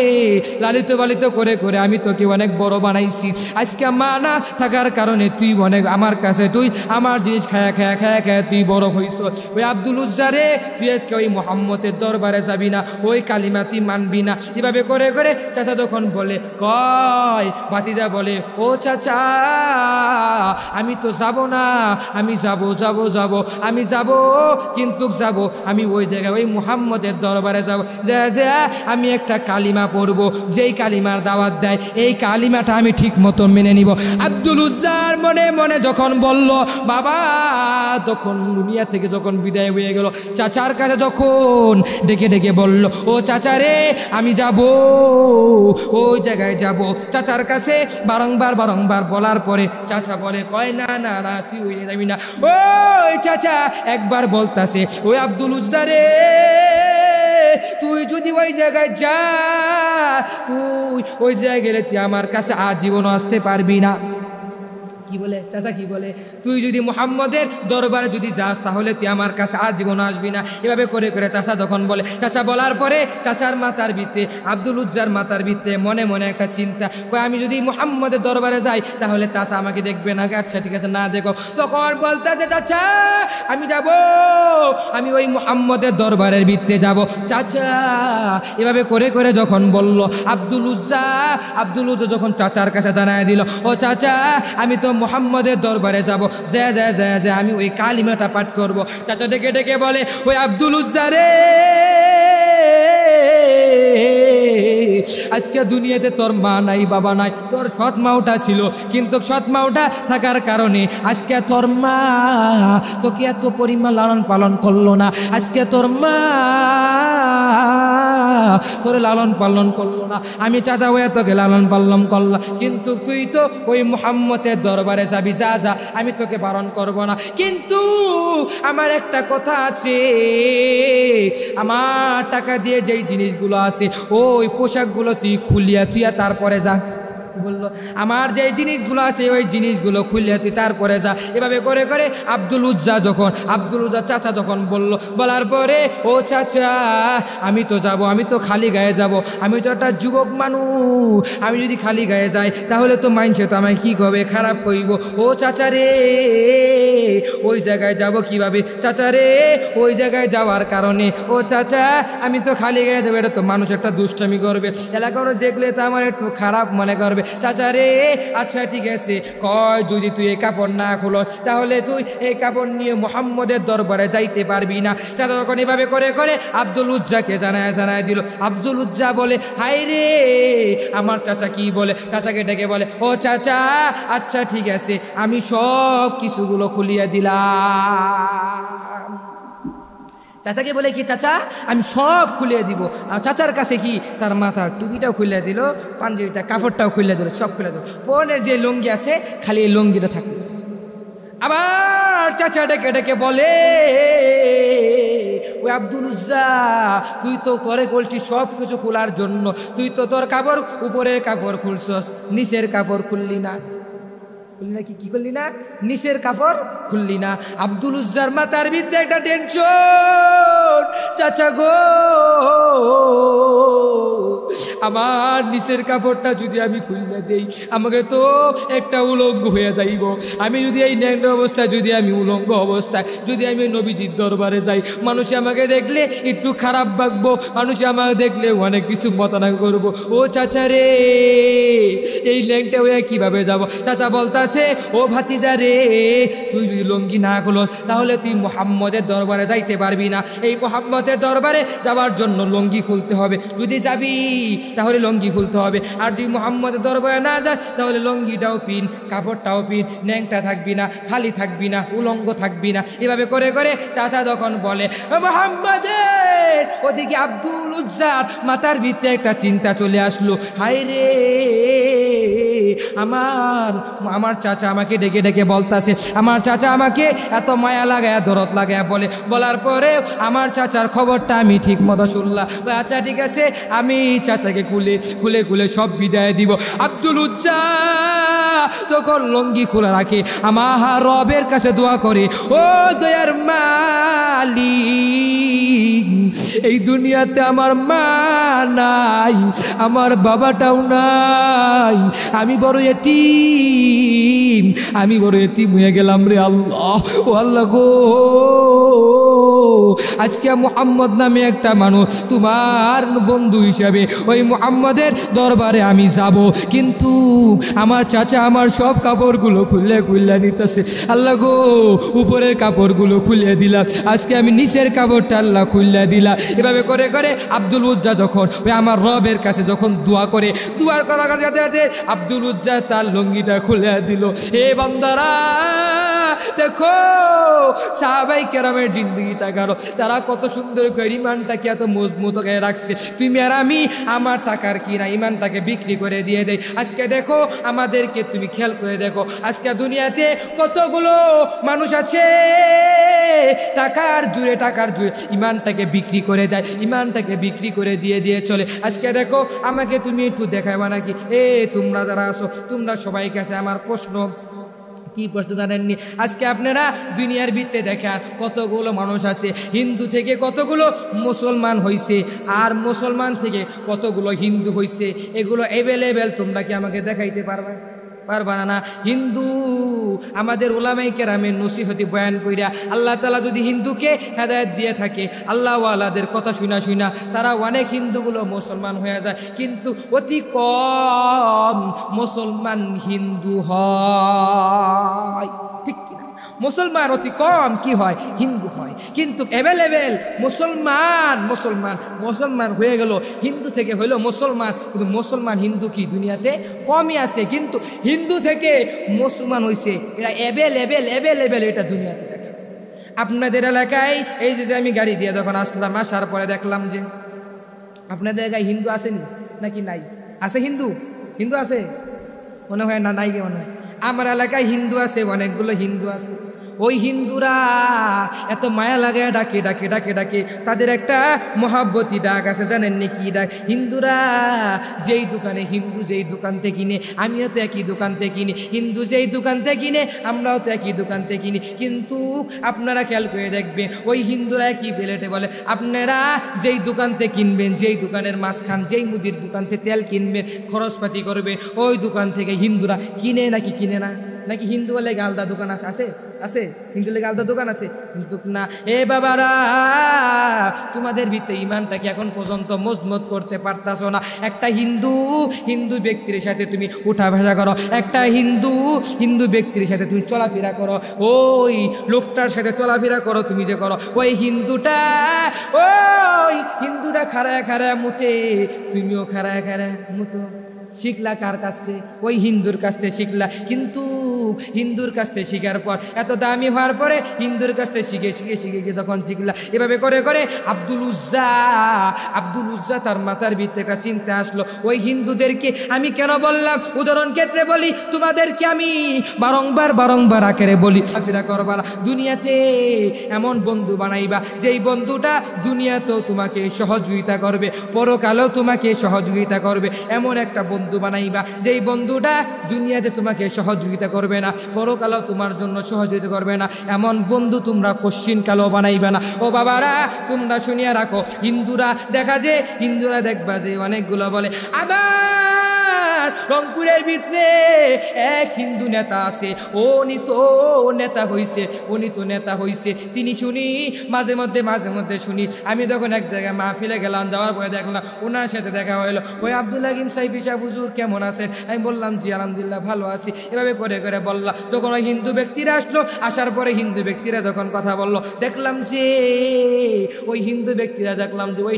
লালিত পালিত করে করে আমি তোকে অনেক বড় বানাইছি। আজকে মা না থাকার কারণে তুই অনেক আমার কাছে, তুই আমার জিনিস খায়া খায়া খায়া খায়া তুই বড় হইস। ওই আব্দুল উজ্জা রে, তুই আজকে ওই মোহাম্মদের দরবারে যাবি না, ওই কালিমা তুই মানবি না। এভাবে করে করে চাচা যখন বলে, কয় ভাতিজা বলে, ও চাচা আমি তো যাব না, আমি যাব যাব যাব আমি যাব, কিন্তু যাব আমি ওই জায়গায় ওই মুহাম্মদের দরবারে যাব, যা আমি একটা কালিমা পড়বো, যেই কালিমার দাওয়াত দেয় এই কালিমাটা আমি ঠিক মতো মেনে নিব। আব্দুল উজ্জার মনে মনে যখন বলল বাবা, তখন দুনিয়া থেকে যখন বিদায় হয়ে গেল, চাচার কাছে যখন ডেকে ডেকে বলল, ও চাচা রে আমি যাব, ওই জায়গায় যাব। চাচার কাছে বারংবার বারংবার বলার পরে চাচা বলে, কয় না না না তুই ওই যাবি না। ওই চাচা একবার বলতাছে, ওই আব্দুল উজ্জা রে, তুই যদি ওই জায়গায় যা, তুই ওই জায়গায় গেলে তুই আমার কাছে আজীবন আসতে পারবি না। কি বলে চাচা, কি বলে? তুই যদি মুহাম্মদের দরবারে যদি যাস তাহলে তুই আমার কাছে আজীবন আসবি না। এভাবে করে করে চাচা যখন বলে, চাচা বলার পরে চাচার মাথার ভিতরে, আব্দুল উজ্জার মাথার ভিতরে মনে মনে একটা চিন্তা, কই আমি যদি মুহাম্মদের দরবারে যাই তাহলে চাচা আমাকে দেখবে না। আচ্ছা ঠিক আছে, না দেখো। তখন বলতে যে চাচা আমি যাব, আমি ওই মুহাম্মদের দরবারের ভিতরে যাব চাচা। এভাবে করে করে যখন বলল আব্দুল উজ্জা যখন চাচার কাছে জানায় দিল, ও চাচা আমি তো মুহাম্মদের দরবারে যাব, যা আমি ওই কালিমাটা পাঠ করব। চাচা ডেকে ডেকে বলে, ওই আব্দুল উজ্জা রে, আজকে দুনিয়াতে তোর মা নাই বাবা নাই, তোর সৎ মাওটা ছিল, কিন্তু সৎ মাওটা থাকার কারণে আজকে তোর মা তোকে এত পরিমাণ লালন পালন করলো না, আজকে তোর মা তোর লালন পালন করলো না। আমি চাচা হয়ে তোকে লালন পালন করলাম, কিন্তু তুই তো ওই মুহাম্মদের দরবারে যাবি, যা আমি তোকে বারণ করব না, কিন্তু আমার একটা কথা আছে, আমার টাকা দিয়ে যেই জিনিসগুলো আছে ওই পোশাকগুলো তুই খুলিয়া তুইয়া তারপরে যা। বললো, আমার যে জিনিসগুলো আছে ওই জিনিসগুলো খুলে তুই তারপরে যা। এভাবে করে করে আব্দুল উজ্জা চাচা যখন বলার পরে, ও চাচা আমি তো যাব, আমি তো খালি গায়ে যাব, আমি তো একটা যুবক মানুষ, আমি যদি খালি গায়ে যাই তাহলে তো মাইনছে তো আমায় কী করবে, খারাপ করিব। ও চাচা রে, ওই জায়গায় যাব কিভাবে? চাচা রে, ওই জায়গায় যাওয়ার কারণে, ও চাচা আমি তো খালি গায়ে যাবো, এটা তো মানুষ একটা দুষ্টামি করবে, এলাকার দেখলে তো আমার একটু খারাপ মনে করবে। চাচা রে, আচ্ছা ঠিক আছে, কয় যদি তুই এই কাপড় না খুলো তাহলে তুই এই কাপড় নিয়ে মুহাম্মদের দরবারে যাইতে পারবি না। চাচা তখন এভাবে করে করে আব্দুল উজ্জাকে জানায় দিল। আব্দুল উজ্জা বলে, হাই রে, আমার চাচা কি বলে? চাচাকে ডেকে বলে, ও চাচা আচ্ছা ঠিক আছে, আমি সব কিছুগুলো খুলিয়ে দিলাম। চাচাকে বলে কি, চাচা আমি সব খুলে দিব। আর চাচার কাছে কি, তার মাথার টুপিটাও খুলে দিল, পাঞ্জাবিটা কাপড়টাও খুলে দিল, সব খুলে দিল। বোনের যে লুঙ্গি আছে খালি এই লুঙ্গিটা থাকবে। আবার চাচা ডেকে ডেকে বলে, ওই আব্দুল উজ্জা তুই তো তোরে বলছিস সব কিছু খোলার জন্য, তুই তো তোর কাপড় উপরের কাপড় খুলছস, নিচের কাপড় খুললি না। খুললি না, কি করলি না? নিচের কাপড় খুললি না। আব্দুল উজ্জার মাথার ভিতরে একটা টেনশন, চাচা গো আমার নিচের কাপড়টা যদি আমি খুললে দেই আমাকে তো একটা উলঙ্গ হয়ে যাইব। আমি যদি এই ন্যাংরা অবস্থায়, যদি আমি উলঙ্গ অবস্থায় যদি আমি নবীজির দরবারে যাই, মানুষ আমাকে দেখলে একটু খারাপ ভাববো, মানুষ আমাকে দেখলে অনেক কিছু মতানা করবো। ও চাচা রে, এই ল্যাংটা হয়ে কিভাবে যাব? চাচা বলতাছে, ও ভাতিজা রে, তুই যদি লঙ্গি না খোলো তাহলে তুই মুহাম্মদের দরবারে যাইতে পারবি না। এই মুহাম্মদের দরবারে যাওয়ার জন্য লঙ্গি খুলতে হবে, যদি যাবি তাহলে লঙ্গি খুলতে হবে। আর যদি মুহাম্মদের দরবারে না যাস তাহলে লঙ্গিটাও পিন, কাপড়টাও পিন, ন্যাংটা থাকবি না, খালি থাকবি না, উলঙ্গ থাকবি না। এভাবে করে করে চাচা যখন বলে মুহাম্মদের, ওদিকে আব্দুল উজ্জার মাথার ভিতরে একটা চিন্তা চলে আসলো, হায় রে আমার চাচা আমাকে ডেকে ডেকে বলতাছে, আমার চাচা আমাকে এত মায়া লাগায় দরদ লাগায় বলার পরে আমার চাচার খবরটা আমি ঠিক মতো শুনলাম। আচ্ছা ঠিক আছে, আমি চাচাকে খুলে খুলে সব বিদায় দিব। আব্দুল উজ্জা যখন লঙ্গি খোলা রাখে আমার রবের কাছে দোয়া করে, ও দয়ার মালিক, এই দুনিয়াতে আমার মা নাই, আমার বাবাটাও নাই, আমি বড় এতিম, আমি বড় এতিম হয়ে গেলাম রে আল্লাহ। ও আল্লাহ গো, আজকে মুহাম্মদ নামে একটা মানুষ তোমার বন্ধু হিসাবে ওই মুহাম্মদের দরবারে আমি যাব, কিন্তু আমার চাচা আমার সব কাপড়গুলো খুললে নিতেছে। আল্লাহ গো, উপরের কাপড়গুলো খুলে দিলাম, আজকে আমি নিচের কাপড়টা আল্লাহ খুললে দিলাম। এভাবে করে করে আব্দুল উজ্জা যখন ওই আমার রবের কাছে যখন দুয়ার করার সাথে সাথে আব্দুল উজ্জা তার লুঙ্গিটা খুলে দিল। হে বান্দারা দেখো, সাহাবাই কেরামের জিন্দগিটা গারো, তারা কত সুন্দর করে ইমানটাকে এত মজবুত করে রাখছে। তুমি আর আমি আমার টাকার কিনা ইমানটাকে বিক্রি করে দিয়ে দেয়। আজকে দেখো আমাদেরকে, তুমি খেয়াল করে দেখো, আজকে দুনিয়াতে কতগুলো মানুষ আছে টাকার জুড়ে ইমানটাকে বিক্রি করে দেয়, ইমানটাকে বিক্রি করে দিয়ে চলে। আজকে দেখো আমাকে তুমি একটু দেখাইবা নাকি? তোমরা যারা আছো, তোমরা সবাই কাছে আমার প্রশ্ন, কি প্রশ্ন জানেননি? আজকে আপনারা দুনিয়ার ভিত্তে দেখেন কতগুলো মানুষ আছে, হিন্দু থেকে কতগুলো মুসলমান হয়েছে, আর মুসলমান থেকে কতগুলো হিন্দু হয়েছে, এগুলো অ্যাভেলেবেল। তোমরা কি আমাকে দেখাইতে পারবা না? হিন্দু আমাদের উলামায়ে কেরামের নসিহতি বয়ান কইরা আল্লাহ তাআলা যদি হিন্দুকে হেদায়েত দিয়ে থাকে, আল্লাহ ওয়ালাদের কথা শুনা তারা অনেক হিন্দুগুলো মুসলমান হয়ে যায়, কিন্তু অতি কম মুসলমান হিন্দু হয়। ঠিক কি? মুসলমান অতি কম কি হয়? হিন্দু হয়। কিন্তু অ্যাভেলেবেল মুসলমান হয়ে গেল, হিন্দু থেকে হইল মুসলমান, কিন্তু মুসলমান হিন্দু কি দুনিয়াতে কমই আছে, কিন্তু হিন্দু থেকে মুসলমান হয়েছে এরা অ্যাভেলেবেল, এটা দুনিয়াতে দেখা। আপনাদের এলাকায় এই যে আমি গাড়ি দিয়ে যখন আসলাম, আসার পরে দেখলাম যে আপনাদের এলাকায় হিন্দু আসেনি নাকি? নাই? আছে হিন্দু আছে মনে হয় না? নাই মনে হয়। আমার এলাকায় হিন্দু আছে, অনেকগুলো হিন্দু আছে। ওই হিন্দুরা এত মায়া লাগায় ডাকে, তাদের একটা মহাব্বতী ডাক আছে, জানেননি কি ডাক? হিন্দুরা হিন্দু যেই দোকান থেকে কিনে, আমিও তো একই দোকান থেকে কিনি, হিন্দু যেই দোকান থেকে কিনে আমরাও তো একই দোকান থেকে কিনি। কিন্তু আপনারা খেয়াল করে দেখবেন ওই হিন্দুরা কি বেলেটে বলে, আপনারা যেই দোকান থেকে কিনবেন, যেই দোকানের মাঝখান, যেই মুদির দোকান থেকে তেল কিনবেন, খরচপাতি করবে, ওই দোকান থেকে হিন্দুরা কিনে নাকি কিনে না? নাকি হিন্দু বলে আলাদা দোকান আছে হিন্দু লেগে আলাদা দোকান আছে? কিন্তু না। বাবারা, তোমাদের ভিতরে ইমানটাকে এখন পর্যন্ত মজবুত করতে পারতাছো না। একটা হিন্দু ব্যক্তির সাথে তুমি উঠা ভাষা করো, একটা হিন্দু ব্যক্তির সাথে তুমি চলাফেরা করো, ওই লোকটার সাথে চলাফেরা করো, তুমি যে করো, ওই হিন্দুটা খাড়ায় মুতে, তুমিও খাড়ায় মুতো। শিখলা কার কাছ থেকে? ওই হিন্দুর কাছ থেকে শিখলা। কিন্তু হিন্দুর কাছ থেকে শিখার পর, এত দামি হওয়ার পরে হিন্দুর কাছ থেকে শিখে গিয়ে তখন শিখলা। এভাবে করে করে আব্দুল উজ্জা তার মাথার ভিতরে একটা চিন্তা আসলো, ওই হিন্দুদেরকে আমি কেন বললাম, উদাহরণ ক্ষেত্রে বলি, তোমাদেরকে আমি বারংবার আকারে বলি, ফিরা করবা না। দুনিয়াতে এমন বন্ধু বানাইবা যেই বন্ধুটা দুনিয়াতেও তোমাকে সহযোগিতা করবে, পরকালেও তোমাকে সহযোগিতা করবে। এমন একটা বন্ধু বানাইবা যেই বন্ধুটা দুনিয়াতে তোমাকে সহযোগিতা করবে করবে না, পরকালেও তোমার জন্য সহযোগিতা করবে না, এমন বন্ধু তোমরা কোশ্চিন কালেও বানাইবে না। ও বাবারা, তোমরা শুনিয়া রাখো, হিন্দুরা দেখবা যে অনেকগুলো বলে আমার রংপুরের ভিতরে এক হিন্দু নেতা আছে, উনি তো নেতা হইছে, তিনি শুনি মাঝে মধ্যে শুনি। আমি তখন এক জায়গায় মাহফিলে গেলাম, যাওয়ার পরে দেখলাম ওনার সাথে দেখা হইলো, ওই আব্দুল হাকিম সাহেব সাহেব হুজুর কেমন আছেন? আমি বললাম জি আলহামদুলিল্লাহ ভালো আছি। এভাবে করে বললাম। যখন ওই হিন্দু ব্যক্তিরা আসলো, আসার পরে হিন্দু ব্যক্তিরা যখন কথা বললো, দেখলাম যে ওই হিন্দু ব্যক্তিরা দেখলাম যে ওই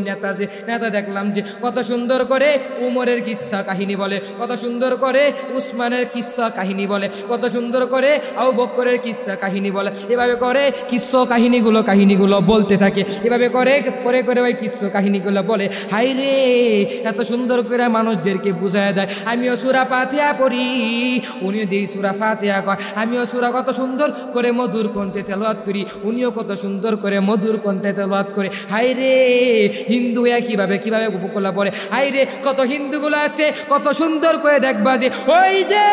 নেতা দেখলাম যে কত সুন্দর করে উমরের কিচ্ছা কাহিনী বলে, কত সুন্দর করে উসমানের কিচ্ছা কাহিনী বলে, কত সুন্দর করে আবু বকরের কিচ্ছা কাহিনী বলে। এভাবে করে কিচ্ছা কাহিনীগুলো বলতে থাকে, এভাবে করে ওই কিচ্ছা কাহিনীগুলো বলে। হাই রে, এত সুন্দর করে মানুষদেরকে বুঝায় দেয়। আমিও সূরা ফাতিহা পড়ি, উনিও দেই সূরা ফাতিহা কয়। আমিও সূরা কত সুন্দর করে মধুর কণ্ঠে তেলাওয়াত করি, উনিও কত সুন্দর করে মধুর কণ্ঠে তেলাওয়াত করে। হাই রে, হিন্দু কিভাবে উপকূলা পড়ে। হাই রে, কত হিন্দুগুলো আছে কত সুন্দর করে দেখবা যে ওই যে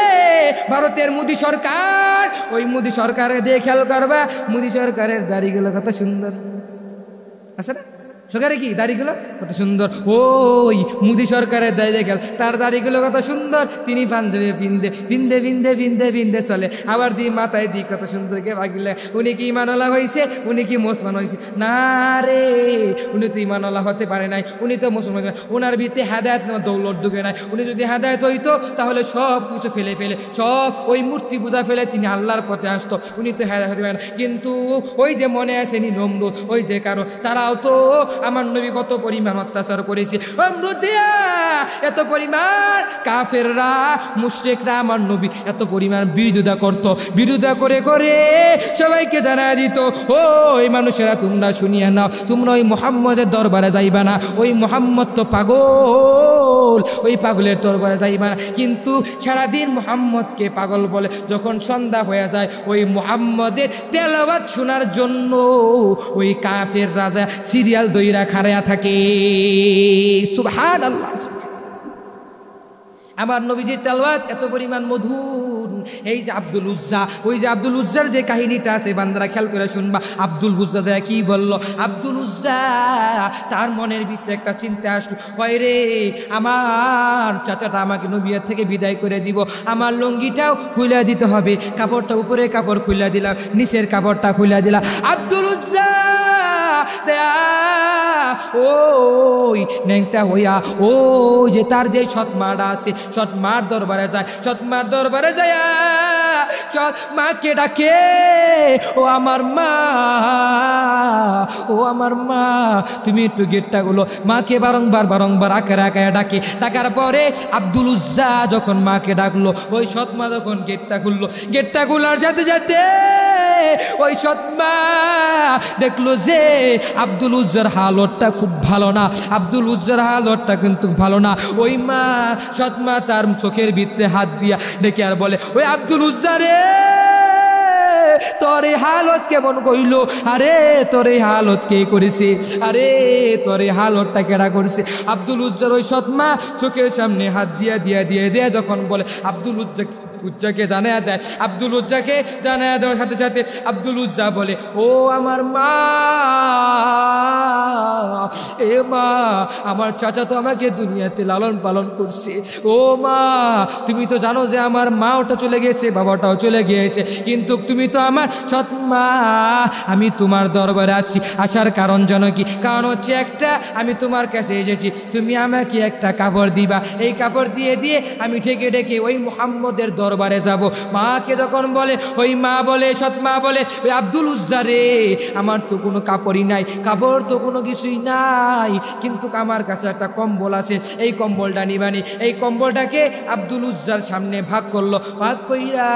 ভারতের মোদী সরকার, ওই মোদী সরকারের দিয়ে খেয়াল করবা, মোদী সরকারের দাড়িগুলো কত সুন্দর আছে না? সরকারে কি দাড়িগুলো কত সুন্দর, ওই মোদী সরকারের দাড়ি দেখে তার দাড়িগুলো কত সুন্দর, তিনি পাঞ্জাবি পিন্দে চলে, আবার দিয়ে মাথায় দিয়ে কত সুন্দর কে ভাগিলে। উনি কি ইমানওয়ালা হয়েছে? উনি কি মুসলমান হয়েছে? না রে, উনি তো ইমানওয়ালা হতে পারে নাই, উনি তো মুসলমান। ওনার ভিতরে হেদায়েত দৌলত ঢুকে নাই। উনি যদি হেদায়েত হইতো তাহলে সব কিছু ফেলে সব ওই মূর্তি পূজা ফেলে তিনি আল্লাহর পথে আসতো। উনি তো হেদায়েত হতে পারে না। কিন্তু ওই যে মনে আসেনি নমরুদ, ওই যে কারণ তারাও তো আমার নবী কত পরিমাণ অত্যাচার করেছে, এত পরিমাণ কাফেররা মুশরিকরা আমার নবী এত পরিমাণ বিরোধিতা করে সবাইকে জানায় দিত, ওই মানুষেরা তোমরা শুনিয়া নাও, তোমরা ওই মুহাম্মদের দরবারে যাইবা না, ওই মুহাম্মদ তো পাগল, ওই পাগলের দরবারে যাইবা না। কিন্তু সারাদিন মুহাম্মদকে পাগল বলে, যখন সন্ধ্যা হয়ে যায় ওই মুহাম্মদের তেলাওয়াত শোনার জন্য ওই কাফের রাজা সিরিয়াল দইরা খাড়ায়া থাকে। সুবহানাল্লাহ। আমার নবীজির তেলাওয়াত এত পরিমাণ মধুর। এই যে আব্দুল উজ্জা, ওই যে আব্দুল উজ্জার যে কাহিনীটা আছে বান্দারা খেয়াল করে শুনবা। আব্দুল উজ্জা যায় কি বলল? আব্দুল উজ্জা তার মনের ভিতরে একটা চিন্তা আসলো, হয় রে আমার চাচাটা আমাকে নবীর থেকে বিদায় করে দিব, আমার লুঙ্গিটাও খুলে দিতে হবে। কাপড়টা উপরে কাপড় খুলে দিলাম, নিচের কাপড়টা খুলে দিলাম। আব্দুল উজ্জা ওই ন্যাংটা হইয়া ওই যে তার যে সৎমাটা আছে সৎমার দরবারে যায়, সৎমার দরবারে যায় মাকে ডাকে, ও আমার মা তুমি একটু গেটটা গুলো। মাকে বারংবার আকারে ডাকে। ডাকার পরে আব্দুল উজ্জা যখন মাকে ডাকলো, ওই সৎমা যখন গেটটা খুললো, গেটটা খোলার সাথে সাথে ওই সৎমা দেখলো যে আব্দুল উজ্জার হালতটা খুব ভালো না, আব্দুল উজ্জার হালতটা কিন্তু ভালো না। ওই মা সৎমা তার চোখের ভিতরে হাত দিয়া ডেকে আর বলে, ওই আব্দুল উজ্জা রে, তোর এই হালত কেমন কইল? আরে তোর এই হালত কে করেছে? আরে তোর এই হালতটা কেডা করেছে? আব্দুল উজ্জার ওই সৎমা চোখের সামনে হাত দিয়া যখন বলে, আব্দুল উজ্জাকে জানায়া দেয়। আব্দুল উজ্জাকে জানায়া দেওয়ার সাথে সাথে আব্দুল উজ্জা বলে, ও আমার মা, এ মা, আমার চাচা তো আমাকে দুনিয়াতে লালন পালন করছে। ও মা, তুমি তো জানো যে আমার মাওটা চলে গেছে, বাবাটাও চলে গিয়েছে, কিন্তু তুমি তো আমার সৎ মা। আমি তোমার দরবারে আসার কারণ জানো কি? কারণ হচ্ছে একটা, আমি তোমার কাছে এসেছি, তুমি আমাকে একটা কাপড় দিবা, এই কাপড় দিয়ে আমি ঢেকে ওই মুহাম্মদের দরবারে যাব। মাকে যখন বলে, ওই মা বলে, সৎ মা বলে, ওই আব্দুল উজ্জা রে, আমার তো কোনো কাপড়ই নাই, কাপড় তো কোনো কিছুই নাই, কিন্তু আমার কাছে একটা কম্বল আছে, এই কম্বলটা নিবানি। এই কম্বলটাকে আব্দুল উজ্জার সামনে ভাগ করলো। ভাগ কইরা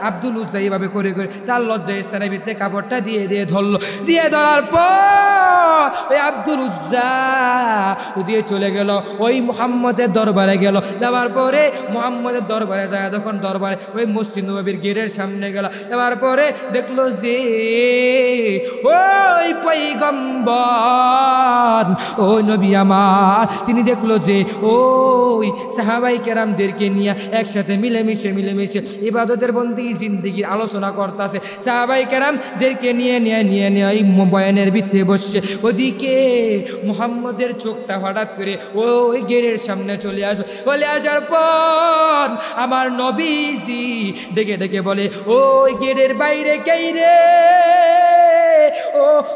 আব্দুল উজ্জা এইভাবে করে তার লজ্জা স্থানের ভিতরে কাপড়টা দিয়ে ধরলো। দিয়ে ধরার পর ওই আব্দুল উজ্জা দিয়ে চলে গেল, ওই মুহাম্মদের দরবারে গেল। যাওয়ার পরে মুহাম্মদের দরবারে যায়, যখন দরবারে ওই মসজিদ নববীর গেটের সামনে গেল, যাওয়ার পরে দেখলো যে ওই পয়গম্বর, ওই নবী আমার, তিনি দেখলো যে ওই সাহাবাই কেরামদেরকে নিয়ে একসাথে মিলেমিশে ইবাদতের বন্দেগী জিন্দেগির আলোচনা করতেছে। সাহাবাই কেরামদেরকে নিয়ে এই বয়ানের ভিতরে বসছে। ওদিকে মুহাম্মদের চোখটা হঠাৎ করে ওই গেটের সামনে চলে আসার পর আমার নবীজি ডেকে ডেকে বলে, ওই গেটের বাইরে কে রে?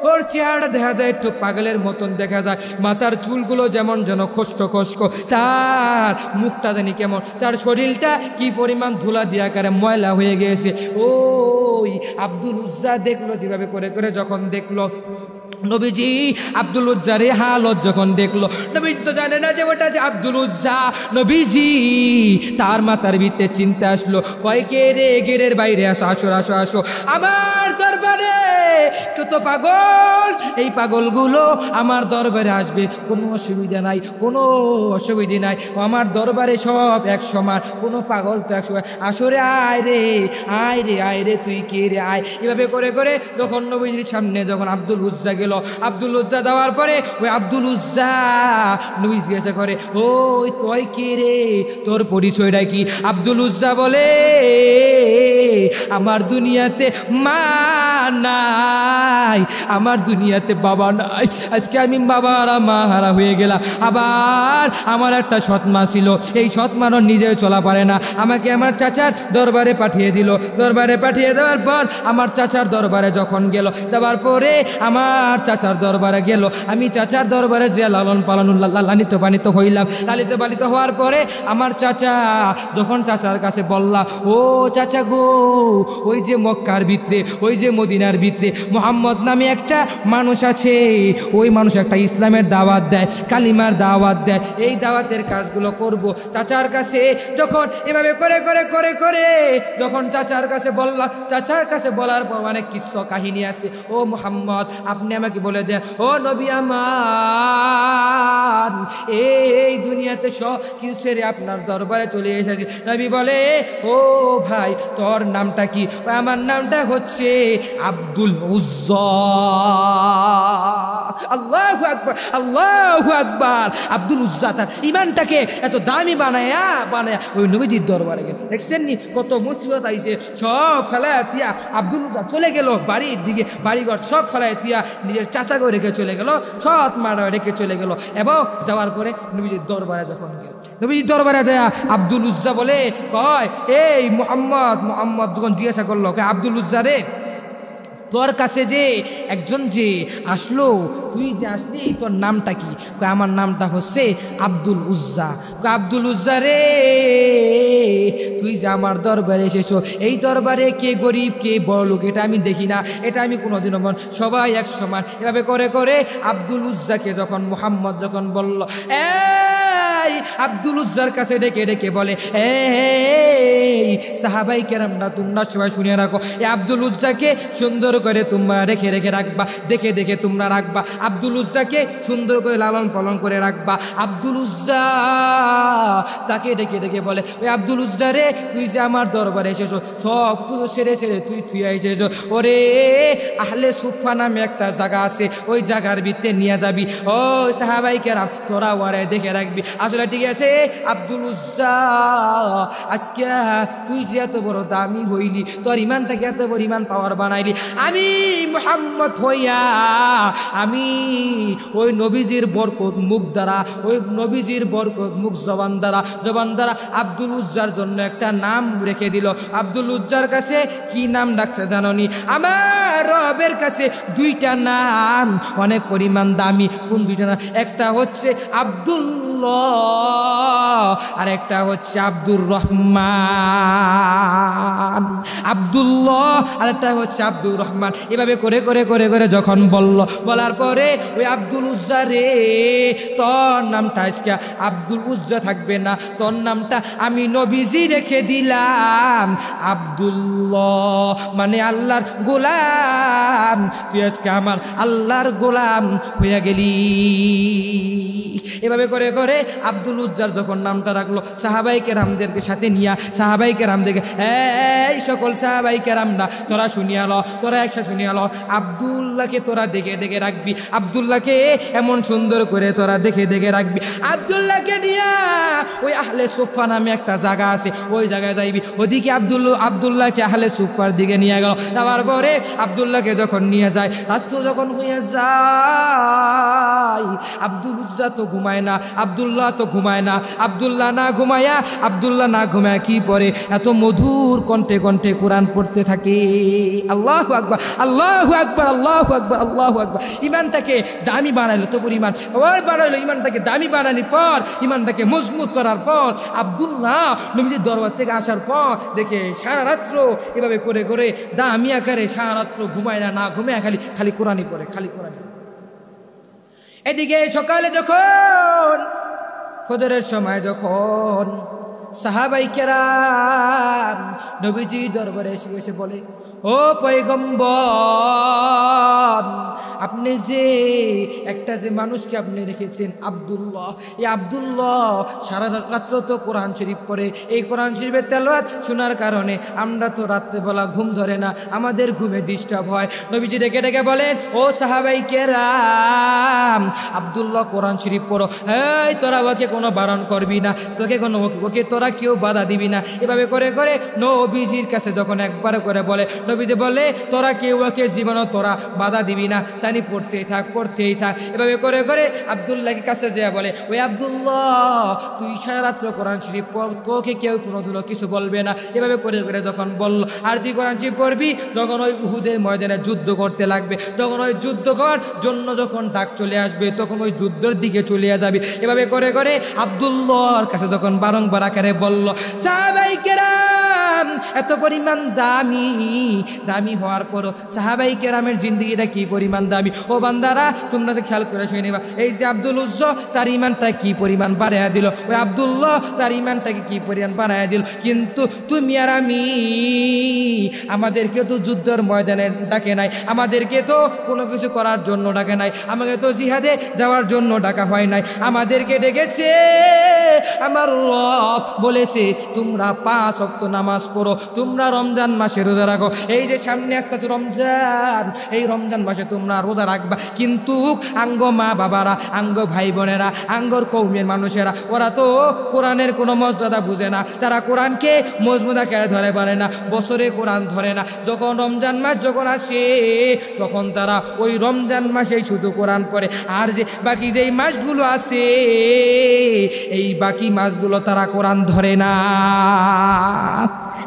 ওর চেহারা দেখা যায় একটু পাগলের মতন দেখা যায়, মাথার চুলগুলো যেমন যেন খস্ক খস্ক, তার মুখটা জানি কেমন, তার শরীরটা কি পরিমাণ ধুলা দিয়া করে ময়লা হয়ে গিয়েছে। ওই আব্দুল উজ্জা দেখলো, যেভাবে করে করে যখন দেখলো নবীজি আব্দুল উজ্জার হালত যখন দেখলো, নবীজি তো জানে না যে ওটা যে আব্দুল উজ্জা। নবীজি তার মাথার ভিতরে চিন্তা আসলো, কয় কে রে? গেটের বাইরে আসো, আসো আসো আসো আমার দরবারে। কত পাগল, এই পাগলগুলো আমার দরবারে আসবে, কোনো অসুবিধা নাই, কোনো অসুবিধা নাই, আমার দরবারে সব এক সমান, কোনো পাগল তো এক সময়। আসরে আয় রে, আয় রে, আয় রে, তুই কে রে? আয়। এভাবে করে করে যখন নবীজির সামনে যখন আব্দুল উজ্জা গেল, আব্দুল উজ্জা দেওয়ার পরে ওই আব্দুল উজ্জা নবী জিজ্ঞাসা করে, ওই তুই কে রে? তোর পরিচয়টা কি? আব্দুল উজ্জা বলে, আমার দুনিয়াতে মা নাই, আমার দুনিয়াতে বাবা নাই, আজকে আমি বাবা হারা মা হারা হয়ে গেলাম। আবার আমার একটা সৎ মা ছিল, এই সৎ মারও নিজেও চলা পারে না, আমাকে আমার চাচার দরবারে পাঠিয়ে দিল। দরবারে পাঠিয়ে দেওয়ার পর আমার চাচার দরবারে যখন গেল, দেওয়ার পরে আমার চাচার দরবারে গেল, আমি চাচার দরবারে যে লালন পালন লালিত পালিত হইলাম। লালিত পালিত হওয়ার পরে আমার চাচা যখন চাচার কাছে বললাম, ও চাচা গো, ওই যে মক্কার ভিতরে, ওই যে মদিনার ভিতরে মোহাম্মদ নামে একটা মানুষ আছে, ওই মানুষ একটা ইসলামের দাওয়াত দেয়, কালিমার দাওয়াত দেয়, এই দাওয়াতের কাজগুলো করব। চাচার কাছে যখন এভাবে করে করে করে করে যখন চাচার কাছে বললাম, চাচার কাছে বলার পর অনেক কিস্সা কাহিনী আছে। ও মুহাম্মদ, আপনি আমাকে বলে দেন, ও নবী আমার, এই দুনিয়াতে সব কিছু ছেড়ে আপনার দরবারে চলে এসেছি। নবী বলে, ও ভাই, তোর নামটা কি? আমার নামটা হচ্ছে আব্দুল উজ্জা। আল্লাহু আকবার, আল্লাহু আকবার। আব্দুল উজ্জা তার ইমানটাকে এত দামি বানায়া ওই নবীজির দরবারে গেছে। দেখছেন নি কত মুসিবত আইছে, সব ফেলায় থিয়া আব্দুল উজ্জা চলে গেল বাড়ির দিকে, বাড়িঘর সব ফেলায় থিয়া নিজের চাচাকে রেখে চলে গেল, সৎ মারা রেখে চলে গেল। এবং যাওয়ার পরে নবীজির দরবারে যখন গেল, নবীজির দরবারে যায় আব্দুল উজ্জা বলে, কয় এই মোহাম্মদ যখন জিজ্ঞাসা করলো, আব্দুল উজ্জা রে, তোর কাছে যে একজন যে আসলো, তুই যে আসলি, তোর নামটা কি? আমার নামটা হচ্ছে আব্দুল উজ্জা। আব্দুল উজ্জা রে, তুই যে আমার দরবারে এসেছো, এই দরবারে কে গরিব কে বড় লোক এটা আমি দেখি না, এটা আমি কোনোদিনও সবাই এক সমান। এভাবে করে করে আব্দুল উজ্জাকে যখন মুহাম্মদ যখন বলল, এই আব্দুল উজ্জার কাছে ডেকে ডেকে বলে, এই সাহাবাই কেরামরা তোমরা সবাই শুনে রাখো, এই আব্দুল উজ্জাকে সুন্দর করে তোমরা রেখে রেখে রাখবা, দেখে দেখে তোমরা রাখবা, আব্দুল উজ্জাকে সুন্দর করে লালন পালন করে রাখবা। আব্দুল উজ্জা তাকে ডেকে ডেকে বলে, ওই আব্দুল উজ্জা রে, তুই যে আমার দরবারে এসেছো, সব কিছু ছেড়ে ছেড়ে তুই এসেছো, ওরে আহলে সুফা নামে একটা জায়গা আছে, ওই জায়গার ভিতরে নিয়ে যাবি। ও সাহাবাই কেরাম, তোরা ওরে দেখে রাখবি। আসলে ঠিক আছে আব্দুল উজ্জা, আজকে তুই যে এত বড় দামি হইলি, তোর ইমানটাকে এত বড় ইমান পাওয়ার বানাইলি, আমি মুহাম্মদ হইয়া আমি ওই নবীজির বরকত মুখ দ্বারা, ওই নবীজির বরকত মুখ জবান দ্বারা আব্দুল উজ্জার জন্য একটা নাম রেখে দিল। আব্দুল উজ্জার কাছে কি নাম ডাকছে জাননি? আমার রবের কাছে দুইটা নাম অনেক পরিমাণ দামি। কোন দুইটা নাম? একটা হচ্ছে আব্দুল্লাহ আর একটা হচ্ছে আব্দুর রহমান। আব্দুল্লাহ আর একটা হচ্ছে আব্দুর রহমান। এভাবে করে করে করে করে যখন বলার পরে ওই আব্দুল উজ্জা রে, তোর নামটা আজকে আব্দুল উজ্জা থাকবে না, তোর নামটা আমি নবীজি রেখে দিলাম আব্দুল্লাহ, মানে আল্লাহর গোলাম। তুই আজকে আমার আল্লাহর গোলাম হইয়া গেলি। এভাবে করে করে করে আব্দুল উজ্জার যখন নামটা রাখলো, সাহাবাই কেরামদেরকে সাথে নিয়া সাহাবাই কেরামদেরকে, এই সকল সাহাবাই কেরামরা তোরা শুনিয়া ল, তোরা একসাথে শুনিয়া ল, আব্দুল্লাহকে তোরা দেখে দেখে রাখবি, আব্দুল্লাহকে এমন সুন্দর করে তোরা দেখে দেখে রাখবি। আব্দুল্লাহকে নিয়া ওই আহলে সুফা নামে একটা জায়গা আছে, ওই জায়গায় যাইবি। ওদিকে আব্দুল্লাহকে আহলে সুফার দিকে নিয়ে গেল। যাওয়ার পরে আব্দুল্লাহকে যখন নিয়ে যায়, রাত্র যখন হয়ে যায়, আব্দুল উজ্জা তো ঘুমায় না, আব্দুল্লাহ তো ঘুমায় না। আব্দুল্লাহ না ঘুমায়া কি পড়ে? এত মধুর কণ্ঠে কণ্ঠে কোরআন পড়তে থাকে। আল্লাহু আকবার, আল্লাহু আকবার, আল্লাহু আকবার, আল্লাহু আকবার। ইমানটাকে দামি বানাইলো তো পরিমাণ, ওই বানাইলো ইমানটাকে দামি বানানোর পর, ইমানটাকে মজবুত করার পর, আব্দুল্লাহ নবীজির দরবার থেকে আসার পর দেখে সারা রাত্র এভাবে করে করে দামি আকারে সারা রাত্র ঘুমায় না, ঘুমায় খালি কোরআনই পড়ে, খালি কোরআন। এদিকে সকালে যখন ফজরের সময় যখন সাহাবাই কেরাম নবীজির দরবারে এসে বলে, ও পয়গম্বর, আপনি যে একটা যে মানুষকে আপনি রেখেছেন আব্দুল্লাহ, এই আব্দুল্লাহ সারা রাত্র তো কোরআন শরীফ পড়ে, এই কোরআন শরীফের তেলাওয়াত শোনার কারণে আমরা তো রাত্রেবেলা ঘুম ধরে না, আমাদের ঘুমে ডিস্টার্ব হয়। নবীজি ডেকে ডেকে বলেন, ও সাহাবাই কেরাম, আব্দুল্লাহ কোরআন শরীফ পড়ো, এই তোরা ওকে কোনো বারণ করবি না, ওকে তোরা কেউ বাধা দিবি না। এভাবে করে করে নবীজির কাছে যখন একবার করে বলে, নবীজি বলে, তোরা কেউ ওকে জীবনও তোরা বাধা দিবি না, তানি পড়তেই থাক। এভাবে করে করে আব্দুল্লাহকে কাছে যেয়ে বলে, ওই আব্দুল্লাহ, তুই সারা রাত্র কোরআন শরীফ পড়, তোকে কেউ কোনোদিনও কিছু বলবে না। এভাবে করে করে যখন বলল, আর তুই কোরআন শরীফ পড়বি, যখন ওই উহুদের ময়দানে যুদ্ধ করতে লাগবে, যখন ওই যুদ্ধ করার জন্য যখন ডাক চলে আসবে, তখন ওই যুদ্ধের দিকে চলে যাবি। এভাবে করে করে আব্দুল্লাহর কাছে যখন বারংবার আকারে বলল, সাহাবাই কেরাম এত পরিমাণ দামি হওয়ার পরও সাহাবাই কেরামের জিন্দগিটা কি পরিমাণ দামি। ও বান্দারা, তোমরা যে খেয়াল করে শুনে নিবা, এই যে আব্দুল উজ্জা তার ইমানটা কি পরিমাণ বাড়াইয়া দিল, ওই আব্দুল্লাহ তার ইমানটাকে কি পরিমাণ বাড়াইয়া দিল। কিন্তু তুমি আর আমি, আমাদেরকে তো যুদ্ধের ময়দানে ডাকে নাই, আমাদেরকে তো কোনো কিছু করার জন্য ডাকে নাই, আমাকে তো জিহাদে যাওয়ার জন্য ডাকা হয় নাই, আমাদেরকে ডেকেছে আমার রব, বলেছে তোমরা 5 ওয়াক্ত নামাজ পড়ো, তোমরা রমজান মাসে রোজা রাখো। এই যে সামনে আসছে রমজান, এই রমজান মাসে তোমরা রোজা রাখবা, কিন্তু আঙ্গ মা বাবারা, আঙ্গ ভাই বোনেরা, আঙ্গর কৌমের মানুষেরা, ওরা তো কোরআনের কোনো মর্যাদা বুঝে না, তারা কোরআনকে মজবুত আকারে ধরে পারে না, বছরে কোরআন ধরে না। যখন রমজান মাস যখন আসে, তখন তারা ওই রমজান মাসেই শুধু কোরআন পড়ে, আর যে বাকি যেই মাসগুলো আছে, এই বাকি মাসগুলো তারা কোরআন ধরে না।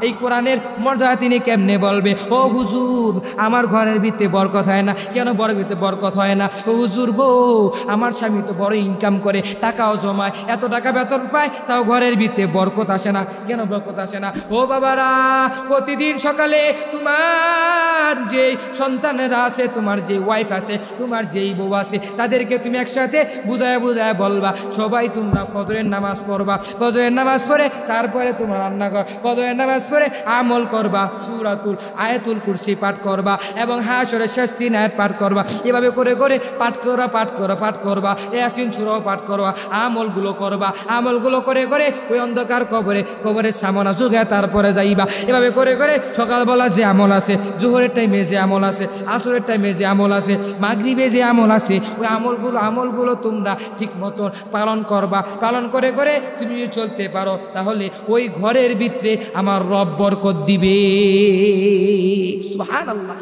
এই কোরআনের মর্যাদা তিনি কেমনে বলবে? ও হুজুর, আমার ঘরের ভিতরে বরকত হয় না কেন? বড় ভিতরে বরকত হয় না। ও হুজুর গো, আমার স্বামী তো বড় ইনকাম করে, টাকাও জমায়, এত টাকা বেতন পায়, তাও ঘরের ভিতরে বরকত আসে না কেন? বরকত আসে না। ও বাবারা, প্রতিদিন সকালে তোমার যে সন্তানেরা আছে, তোমার যে ওয়াইফ আছে, তোমার যেই বউ আছে, তাদেরকে তুমি একসাথে বুঝায় বলবা, সবাই তোমরা ফজরের নামাজ পড়বা, ফজরের নামাজ পড়ে তারপরে তোমরা রান্না কর, ফজরের নামাজ পড়ে আমল করবা, সূরাতুল আয়াতুল কুরসি পাঠ করবা এবং হাসরের শেষ 3 আয়াত পাঠ করবা। এভাবে করে করে পাঠ করবা, ইয়াসিন সূরাও পাঠ করবা, আমলগুলো করবা, আমলগুলো করে করে ওই অন্ধকার কবরের সামনা যুগে তারপরে যাইবা। এভাবে করে করে সকালবেলা যে আমল আছে, জোহরের টাইমে যে আমল আছে, আসরের টাইমে যে আমল আছে, মাগরিবে যে আমল আছে, ওই আমলগুলো তোমরা ঠিক মতো পালন করবা। পালন করে করে তুমি চলতে পারো, তাহলে ওই ঘরের ভিতরে আমার রব বরকত দিবে। সুবহানাল্লাহ।